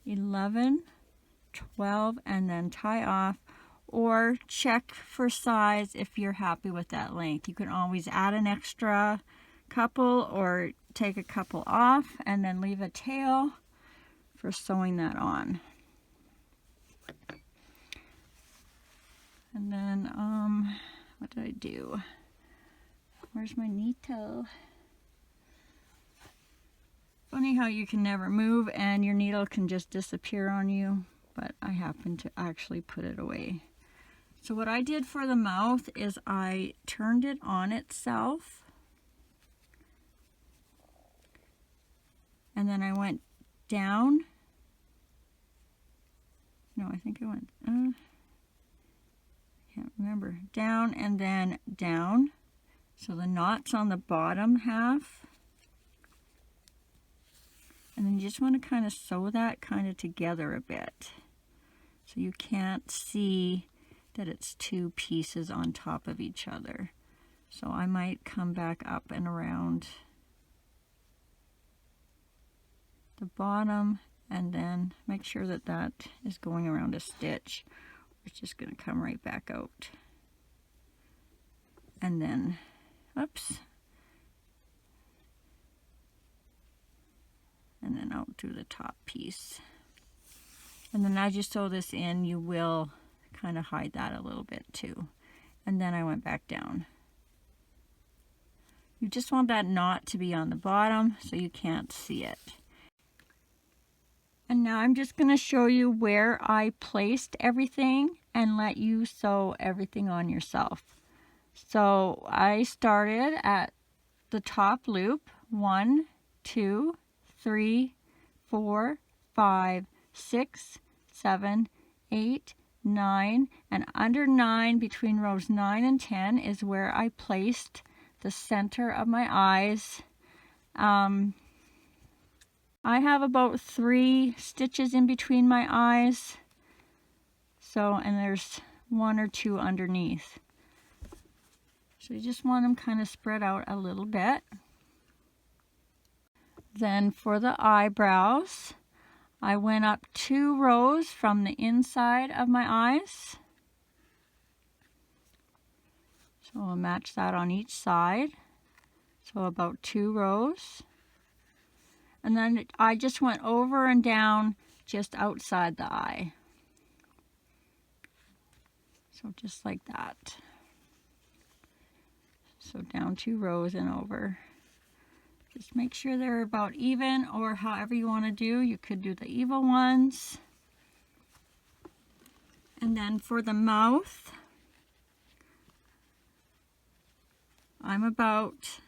11, 12, and then tie off, or check for size if you're happy with that length. You can always add an extra couple or take a couple off and then leave a tail for sewing that on. And then what did I do? Where's my needle? Funny how you can never move and your needle can just disappear on you, but I happen to actually put it away. So what I did for the mouth is I turned it on itself, and then I went down. No, I think I went, can't remember. Down and then down. So the knot's on the bottom half. And then you just want to kind of sew that kind of together a bit. So you can't see that it's 2 pieces on top of each other. So I might come back up and around the bottom and then make sure that that is going around a stitch. It's just going to come right back out. And then, oops. And then out through the top piece. And then as you sew this in, you will kind of hide that a little bit too. And then I went back down. You just want that knot to be on the bottom so you can't see it. And now I'm just going to show you where I placed everything and let you sew everything on yourself. So I started at the top loop, 1, 2, 3, 4, 5, 6, 7, 8, 9, and under 9 between rows 9 and 10 is where I placed the center of my eyes. I have about 3 stitches in between my eyes, so, and there's 1 or 2 underneath. So you just want them kind of spread out a little bit. Then for the eyebrows, I went up 2 rows from the inside of my eyes. So I'll match that on each side. So about 2 rows. And then I just went over and down just outside the eye. So just like that. So down 2 rows and over. Just make sure they're about even, or however you want to do. You could do the evil ones. And then for the mouth, I'm about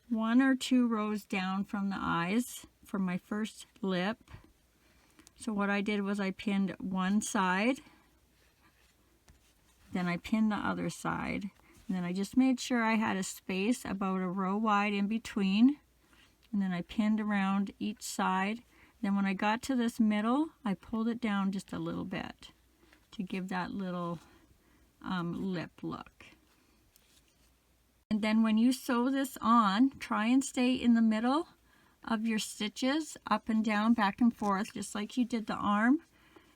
1 or 2 rows down from the eyes for my first lip. So what I did was I pinned one side, then I pinned the other side, and then I just made sure I had a space about a row wide in between, and then I pinned around each side. Then when I got to this middle, I pulled it down just a little bit to give that little lip look. And then when you sew this on, try and stay in the middle of your stitches, up and down, back and forth, just like you did the arm.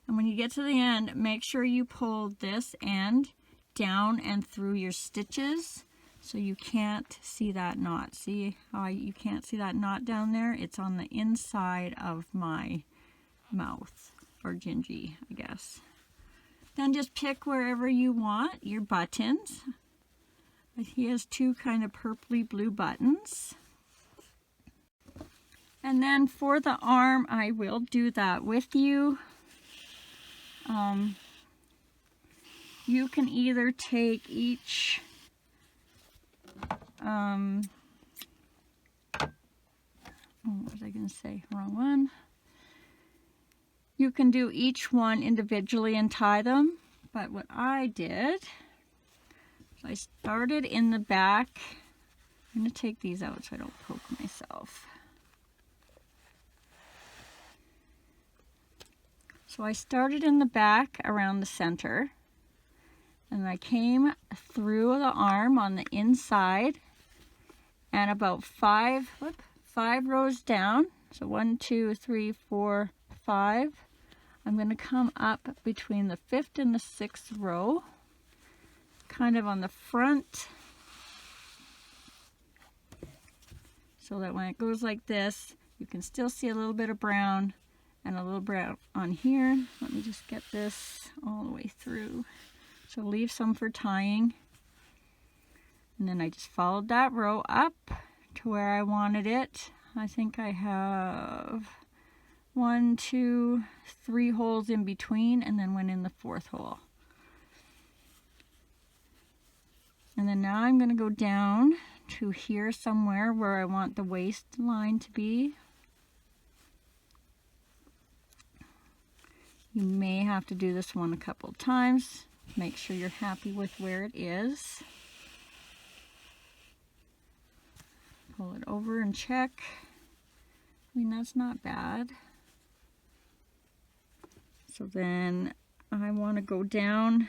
And when you get to the end, make sure you pull this end down and through your stitches so you can't see that knot. See how you can't see that knot down there? It's on the inside of my mouth, or Gingy, I guess. Then just pick wherever you want your buttons. He has 2 kind of purpley blue buttons. And then for the arm, I will do that with you. You can either take each what was I going to say? Wrong one. You can do each one individually and tie them, but what I did, I started in the back. I'm going to take these out so I don't poke myself. So I started in the back around the center, and I came through the arm on the inside, and about 5 rows down, so 1, 2, 3, 4, 5, I'm going to come up between the 5th and the 6th row, kind of on the front, so that when it goes like this, you can still see a little bit of brown and a little brown on here. Let me just get this all the way through. So leave some for tying. And then I just followed that row up to where I wanted it. I think I have 1, 2, 3 holes in between, and then went in the 4th hole. And then now I'm going to go down to here somewhere where I want the waistline to be. You may have to do this one a couple times. Make sure you're happy with where it is. Pull it over and check. I mean, that's not bad. So then I want to go down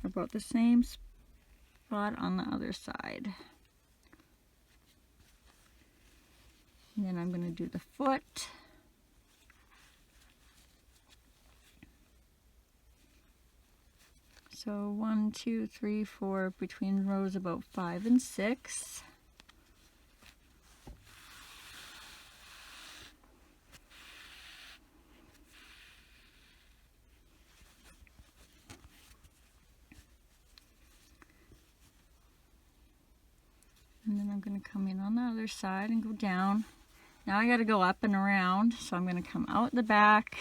about the same spot on the other side. And then I'm going to do the foot. So 1, 2, 3, 4 between rows about 5 and 6. And then I'm going to come in on the other side and go down. Now I got to go up and around, so I'm going to come out the back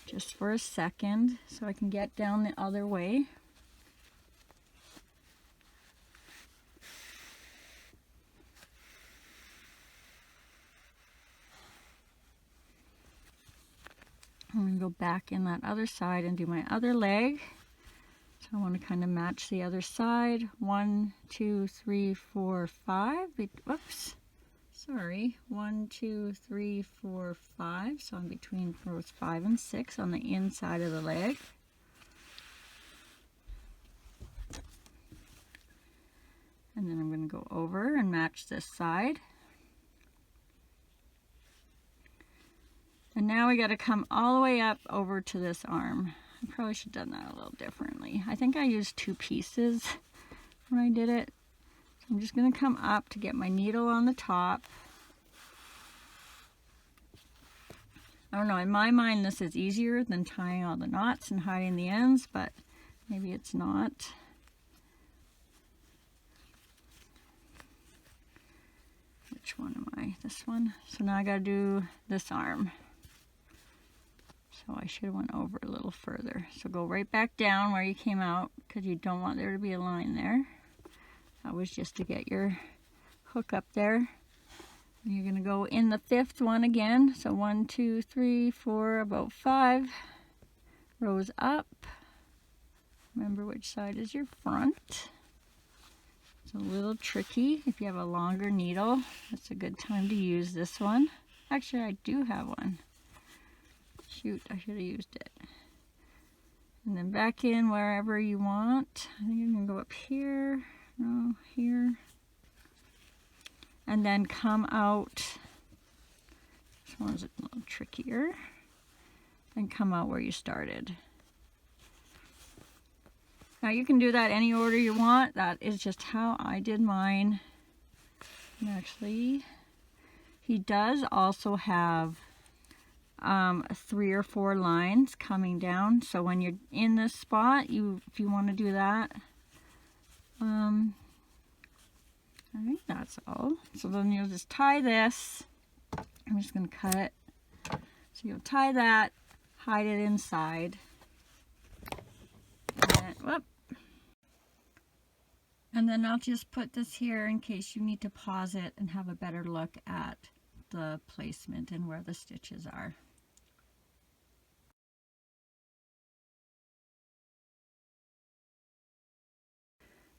just for a second so I can get down the other way. I'm going to go back in that other side and do my other leg. So I want to kind of match the other side. 1, 2, 3, 4, 5. Whoops. Sorry. 1, 2, 3, 4, 5. So I'm between rows 5 and 6 on the inside of the leg. And then I'm going to go over and match this side. And now we got to come all the way up over to this arm. I probably should have done that a little differently. I think I used 2 pieces when I did it. So I'm just going to come up to get my needle on the top. I don't know, in my mind this is easier than tying all the knots and hiding the ends, but maybe it's not. Which one am I? This one? So now I gotta do this arm. So I should have went over a little further. So go right back down where you came out, because you don't want there to be a line there. That was just to get your hook up there. And you're going to go in the 5th one again. So 1, 2, 3, 4, about 5 rows up. Remember which side is your front. It's a little tricky. If you have a longer needle, that's a good time to use this one. Actually, I do have one. Shoot, I should have used it. And then back in wherever you want. I think you're going to go up here. No, here. And then come out. This one's a little trickier. And come out where you started. Now you can do that any order you want. That is just how I did mine. And actually, he does also have 3 or 4 lines coming down. So when you're in this spot, if you want to do that, I think that's all. So then you'll just tie this. I'm just going to cut it. So you'll tie that, hide it inside. And then I'll just put this here in case you need to pause it and have a better look at the placement and where the stitches are.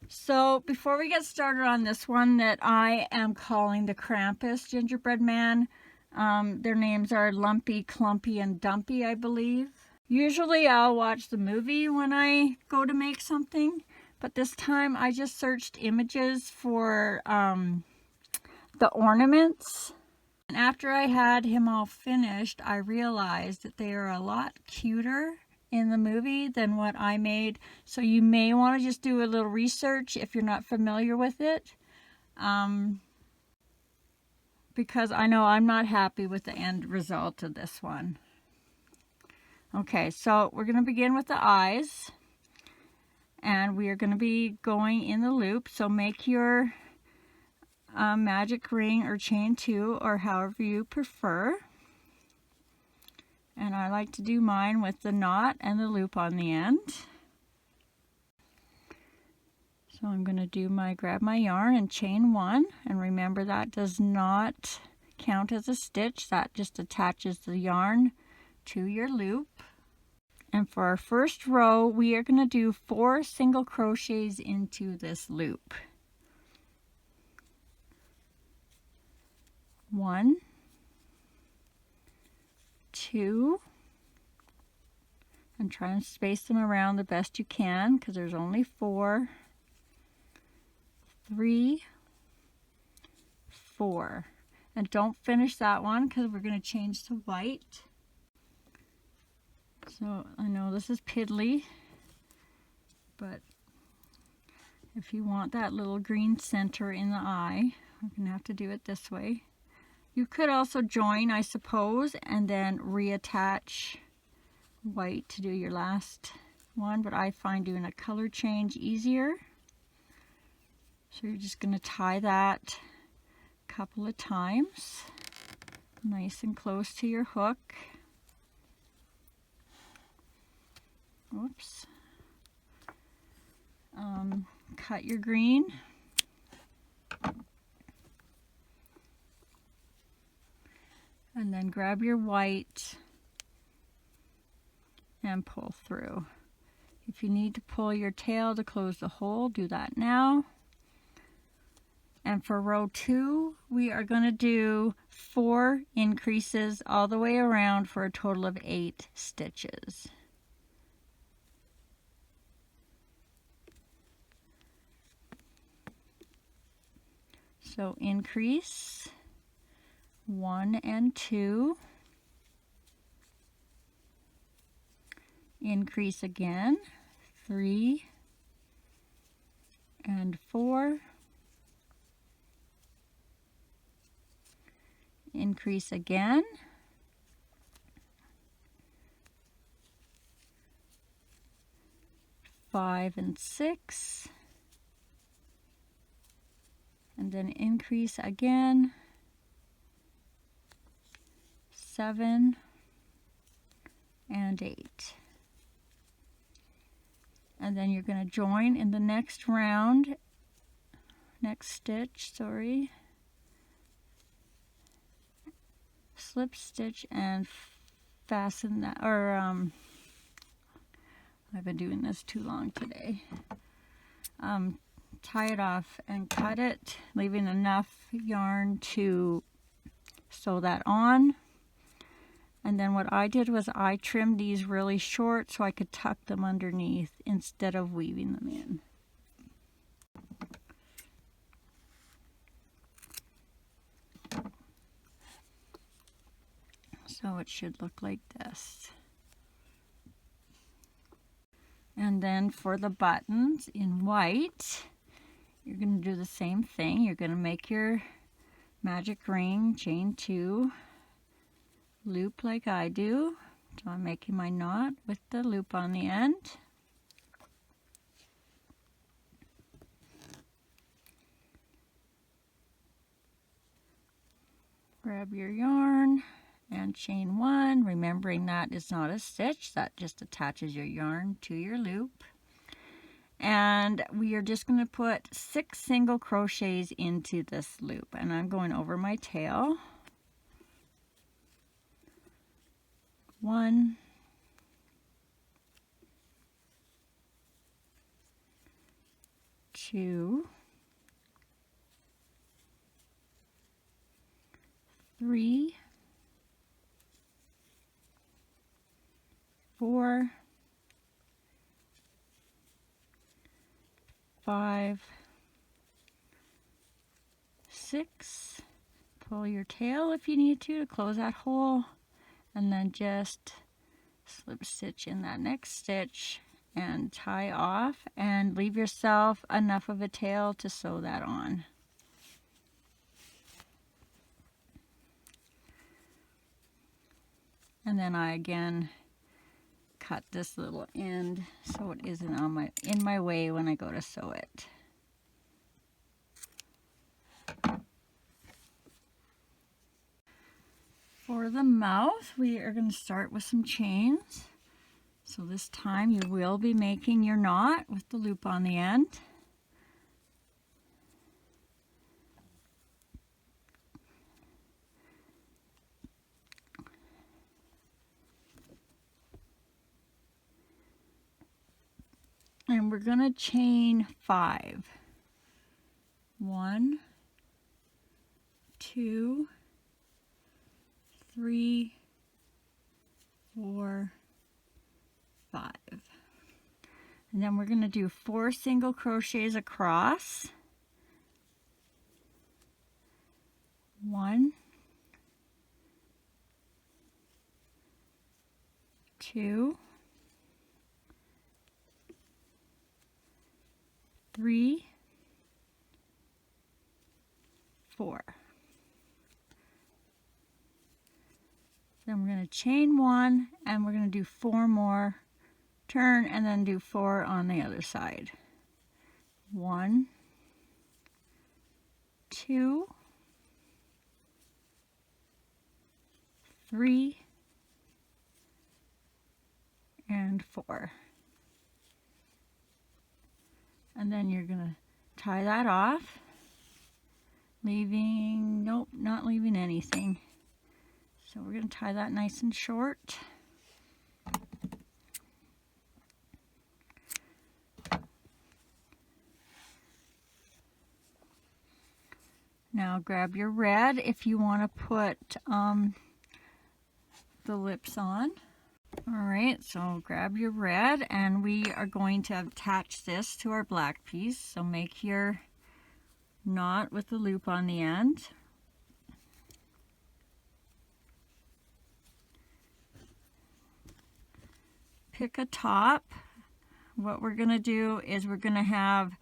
So before we get started on this one that I am calling the Krampus gingerbread man, their names are Lumpy, Clumpy, and Dumpy, I believe. Usually I'll watch the movie when I go to make something, but this time I just searched images for the ornaments. And after I had him all finished, I realized that they are a lot cuter in the movie than what I made. So you may want to just do a little research if you're not familiar with it. Because I know I'm not happy with the end result of this one. Okay, so we're going to begin with the eyes. And we are going to be going in the loop. So make your magic ring or chain 2 or however you prefer. And I like to do mine with the knot and the loop on the end. So I'm going to grab my yarn and chain 1. And remember that does not count as a stitch. That just attaches the yarn to your loop. And for our first row, we are going to do 4 single crochets into this loop. 1, 2, and try and space them around the best you can because there's only 4, 3, 4, and don't finish that one because we're going to change to white. So I know this is piddly, but if you want that little green center in the eye, we're going to have to do it this way. You could also join, I suppose, and then reattach white to do your last one, but I find doing a color change easier. So you're just going to tie that a couple of times, nice and close to your hook. Oops. Cut your green. And then grab your white and pull through. If you need to pull your tail to close the hole, do that now. And for row 2, we are going to do 4 increases all the way around for a total of 8 stitches. So increase 1 and 2, increase again, 3 and 4, increase again, 5 and 6, and then increase again, 7 and 8. And then you're going to join in the next round, next stitch, sorry, slip stitch and fasten that, or I've been doing this too long today. Tie it off and cut it, leaving enough yarn to sew that on. And then what I did was I trimmed these really short so I could tuck them underneath instead of weaving them in. So it should look like this. And then for the buttons in white, you're going to do the same thing. You're going to make your magic ring, chain 2, loop like I do. So I'm making my knot with the loop on the end. Grab your yarn and chain 1, remembering that is not a stitch, that just attaches your yarn to your loop. And we are just going to put 6 single crochets into this loop, and I'm going over my tail. 1, 2, 3, 4, 5, 6. Pull your tail if you need to close that hole, and then just slip stitch in that next stitch and tie off, and leave yourself enough of a tail to sew that on. And then I again cut this little end so it isn't on in my way when I go to sew it. For the mouth, we are going to start with some chains. So this time you will be making your knot with the loop on the end. And we're going to chain 5. 1, 2, 3, 4, 5. And then we're going to do 4 single crochets across. 1, 2, 3, 4. Then we're going to chain 1, and we're going to do 4 more, turn, and then do 4 on the other side. 1, 2, 3, and 4. And then you're going to tie that off, leaving, nope, not leaving anything. So we're going to tie that nice and short. Now grab your red if you want to put the lips on. Alright, so grab your red, and we are going to attach this to our black piece. So make your knot with the loop on the end. pick a top. What we're going to do is we're going to have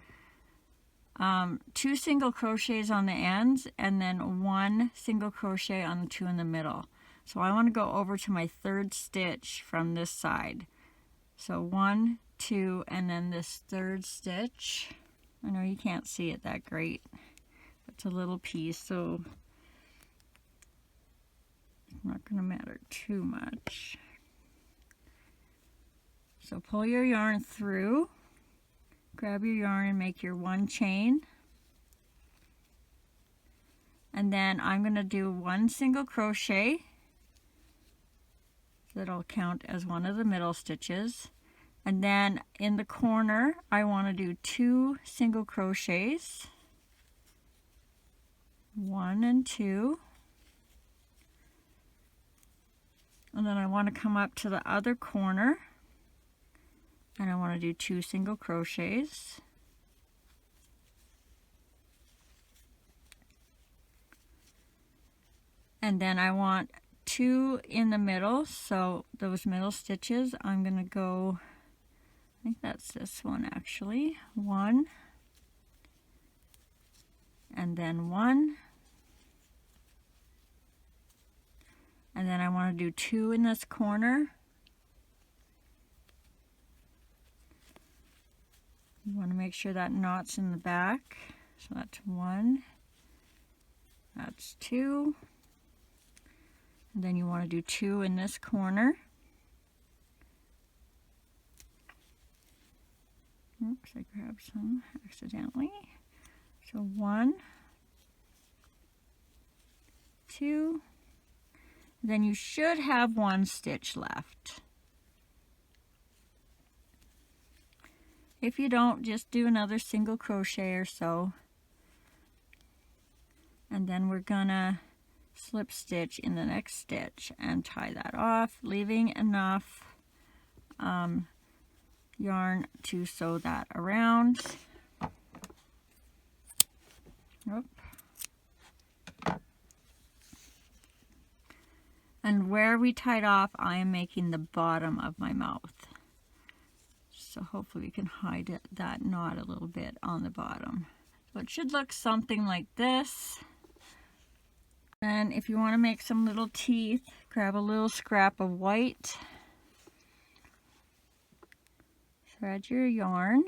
2 single crochets on the ends and then 1 single crochet on the 2 in the middle. So I want to go over to my 3rd stitch from this side. So 1, 2, and then this 3rd stitch. I know you can't see it that great. It's a little piece, so it's not going to matter too much. So pull your yarn through, grab your yarn and make your 1 chain. And then I'm going to do 1 single crochet. That'll count as one of the middle stitches. And then in the corner, I want to do 2 single crochets. 1 and 2. And then I want to come up to the other corner and I want to do 2 single crochets. And then I want 2 in the middle, so those middle stitches I'm going to go, I think that's this one actually, 1 and then 1, and then I want to do 2 in this corner. You want to make sure that knot's in the back, so that's 1, that's 2, and then you want to do 2 in this corner. Oops, I grabbed some accidentally. So 1, 2, then you should have 1 stitch left. If you don't, just do another single crochet or so. And then we're gonna slip stitch in the next stitch and tie that off, leaving enough yarn to sew that around. Oop. And where we tied off, I am making the bottom of my mouth. So hopefully we can hide that knot a little bit on the bottom. So it should look something like this. And if you want to make some little teeth, grab a little scrap of white. Thread your yarn.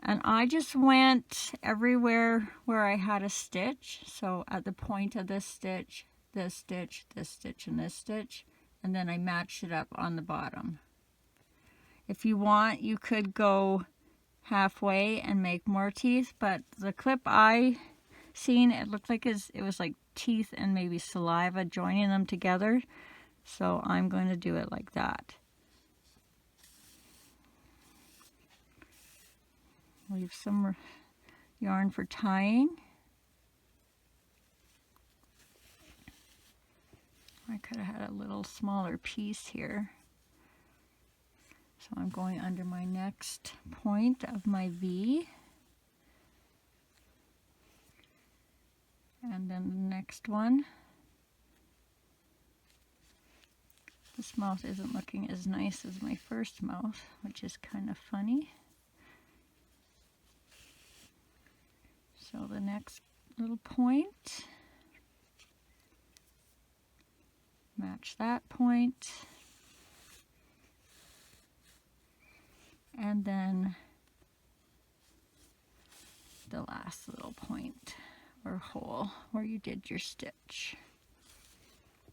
And I just went everywhere where I had a stitch. So at the point of this stitch, this stitch, this stitch, and this stitch. And then I matched it up on the bottom. If you want, you could go halfway and make more teeth, but the clip I seen, it looked like it was like teeth and maybe saliva joining them together. So I'm going to do it like that. Leave some yarn for tying. I could have had a little smaller piece here. So I'm going under my next point of my V. And then the next one. This mouth isn't looking as nice as my first mouth, which is kind of funny. So the next little point, match that point, and then the last little point or hole where you did your stitch.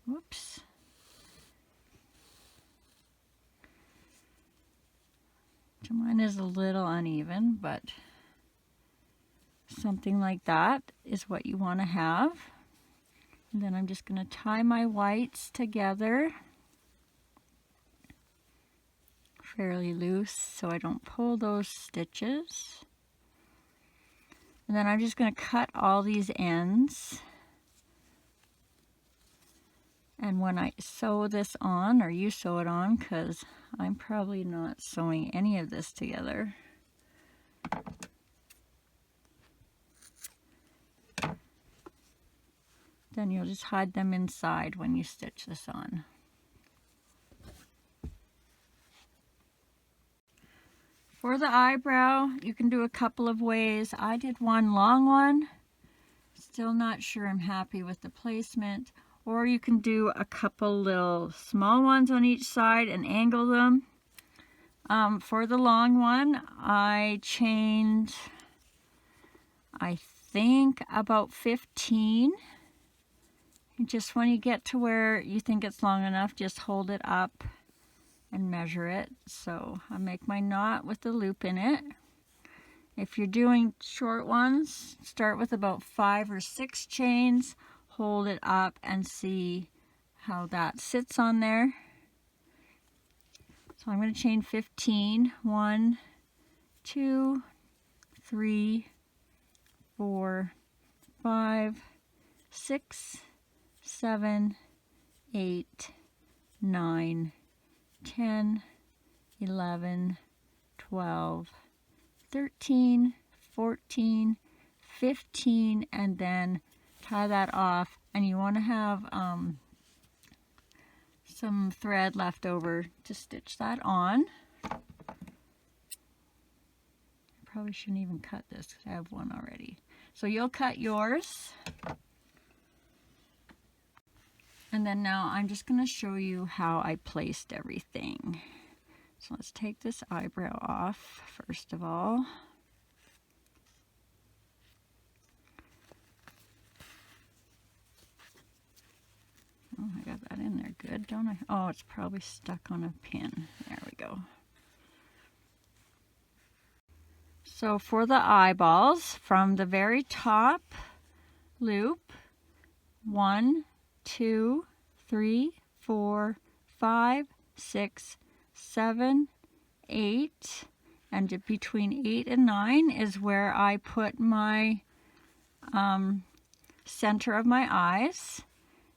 Whoops. So mine is a little uneven, but something like that is what you want to have. And then I'm just going to tie my whites together fairly loose so I don't pull those stitches. And then I'm just going to cut all these ends. And when I sew this on, or you sew it on, because I'm probably not sewing any of this together. Then you'll just hide them inside when you stitch this on. For the eyebrow, you can do a couple of ways. I did one long one. Still not sure I'm happy with the placement. Or you can do a couple little small ones on each side and angle them. For the long one, I chained, I think, about 15. And just when you get to where you think it's long enough, just hold it up and measure it. So I make my knot with the loop in it. If you're doing short ones, start with about 5 or 6 chains, hold it up and see how that sits on there. So I'm going to chain 15. 1, 2, 3, 4, 5, 6, 7, 8, 9, 10, 11, 12, 13, 14, 15, and then tie that off. And you want to have some thread left over to stitch that on. Probably shouldn't even cut this because I have one already. So you'll cut yours. And then now I'm just going to show you how I placed everything. So let's take this eyebrow off first of all. Oh, I got that in there good, don't I? Oh, it's probably stuck on a pin. There we go. So for the eyeballs, from the very top loop, 1, 2, 3, 4, 5, 6, 7, 8, and between 8 and 9 is where I put my center of my eyes,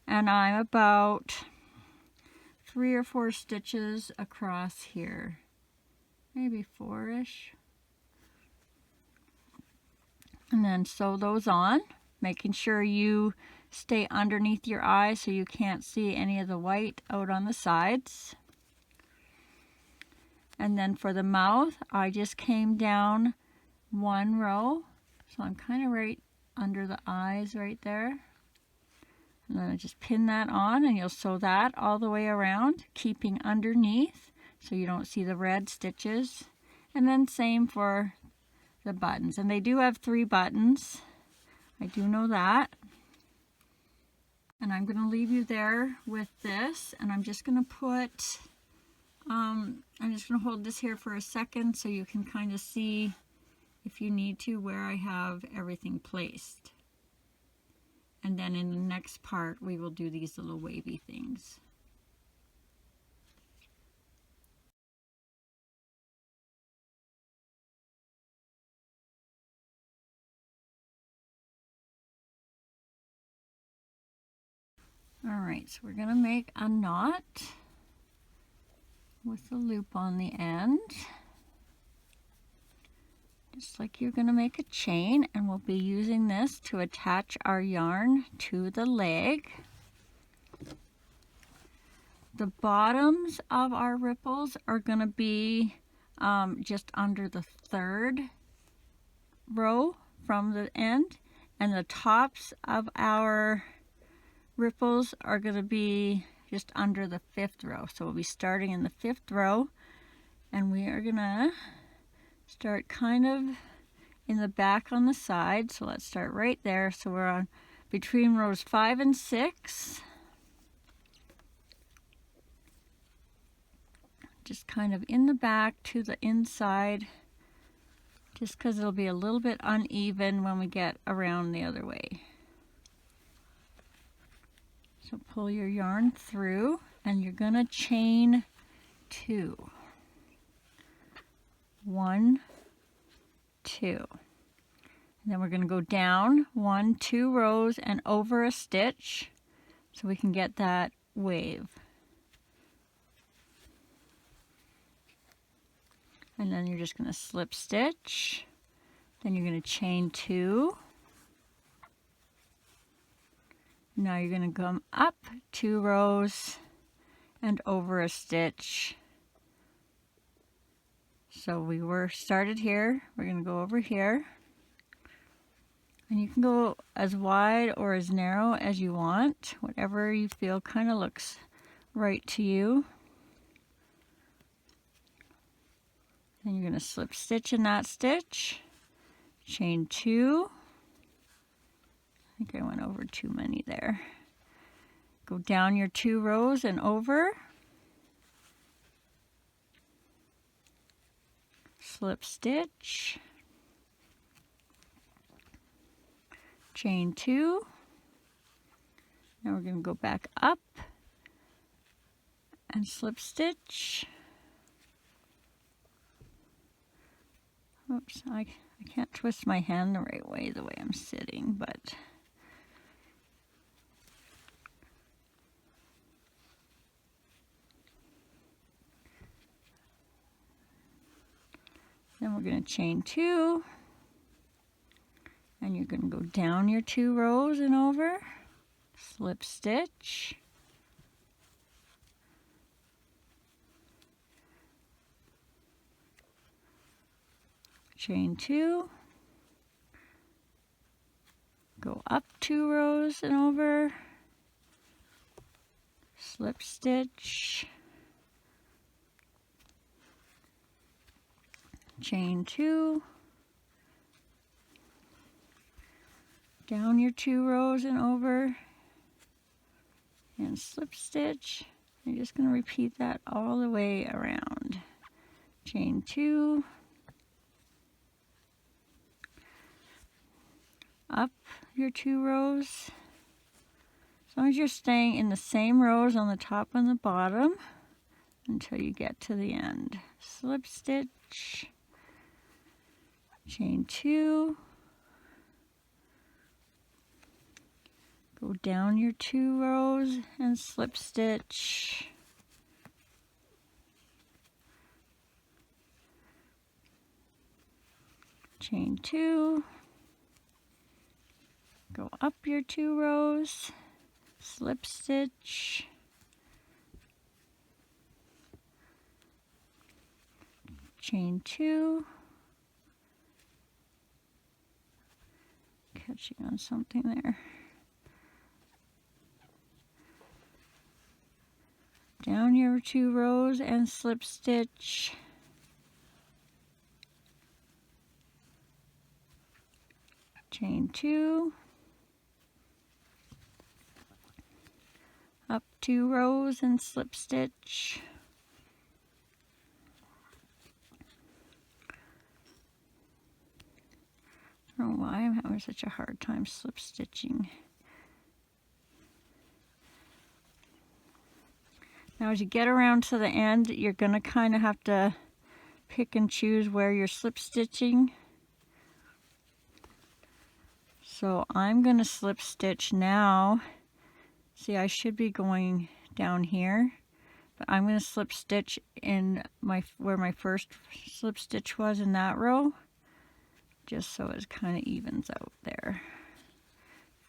and I'm about 3 or 4 stitches across here, maybe 4-ish. And then sew those on, making sure you stay underneath your eye so you can't see any of the white out on the sides. And then for the mouth, I just came down 1 row, so I'm kind of right under the eyes right there. And then I just pin that on, and you'll sew that all the way around, keeping underneath so you don't see the red stitches. And then same for the buttons, and they do have 3 buttons. I do know that. And I'm going to leave you there with this, and I'm just going to put, I'm just going to hold this here for a second so you can kind of see, if you need to, where I have everything placed. And then in the next part, we will do these little wavy things. Alright, so we're going to make a knot with a loop on the end, just like you're going to make a chain, and we'll be using this to attach our yarn to the leg. The bottoms of our ripples are going to be just under the 3rd row from the end, and the tops of our ripples are going to be just under the 5th row. So we'll be starting in the 5th row, and we are going to start kind of in the back on the side. So let's start right there. So we're on between rows 5 and 6. Just kind of in the back to the inside, just because it'll be a little bit uneven when we get around the other way. So pull your yarn through, and you're going to chain 2. 1, 2. And then we're going to go down 1, 2 rows and over a stitch so we can get that wave. And then you're just going to slip stitch. Then you're going to chain 2. Now you're going to come up 2 rows and over a stitch. So we were started here, we're going to go over here. And you can go as wide or as narrow as you want, whatever you feel kind of looks right to you. Then you're going to slip stitch in that stitch, chain 2. I think I went over too many there. Go down your 2 rows and over. Slip stitch. Chain 2. Now we're going to go back up and slip stitch. Oops, I can't twist my hand the right way the way I'm sitting, but then we're going to chain 2, and you're going to go down your 2 rows and over, slip stitch, chain 2, go up 2 rows and over, slip stitch, chain 2, down your 2 rows and over, and slip stitch. You're just going to repeat that all the way around. Chain 2, up your 2 rows. As long as you're staying in the same rows on the top and the bottom until you get to the end. Slip stitch, chain 2, go down your 2 rows and slip stitch, chain 2, go up your 2 rows, slip stitch, chain 2, catching on something there, down your 2 rows and slip stitch, chain 2, up 2 rows and slip stitch, I don't know why I'm having such a hard time slip stitching. Now as you get around to the end, you're going to kind of have to pick and choose where you're slip stitching. So I'm going to slip stitch now. See, I should be going down here, but I'm going to slip stitch in where my first slip stitch was in that row, just so it kind of evens out there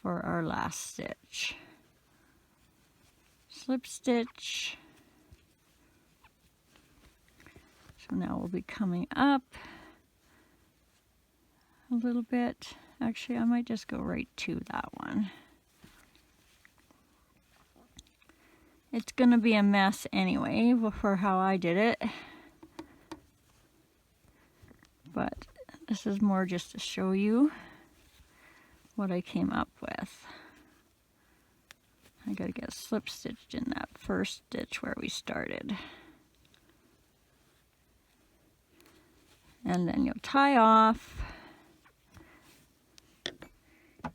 for our last stitch. Slip stitch. So now we'll be coming up a little bit. Actually, I might just go right to that one. It's going to be a mess anyway for how I did it, but this is more just to show you what I came up with. I got to get slip stitched in that first stitch where we started. And then you'll tie off. You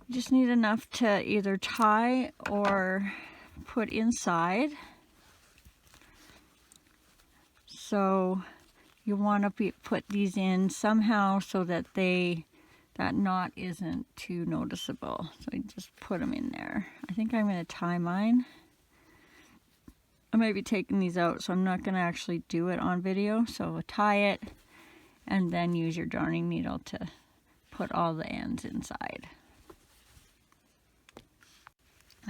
just need enough to either tie or put inside. So you want to put these in somehow so that that knot isn't too noticeable. So you just put them in there. I think I'm going to tie mine. I might be taking these out, so I'm not going to actually do it on video. So tie it and then use your darning needle to put all the ends inside.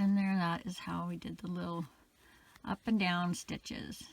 And there, that is how we did the little up and down stitches.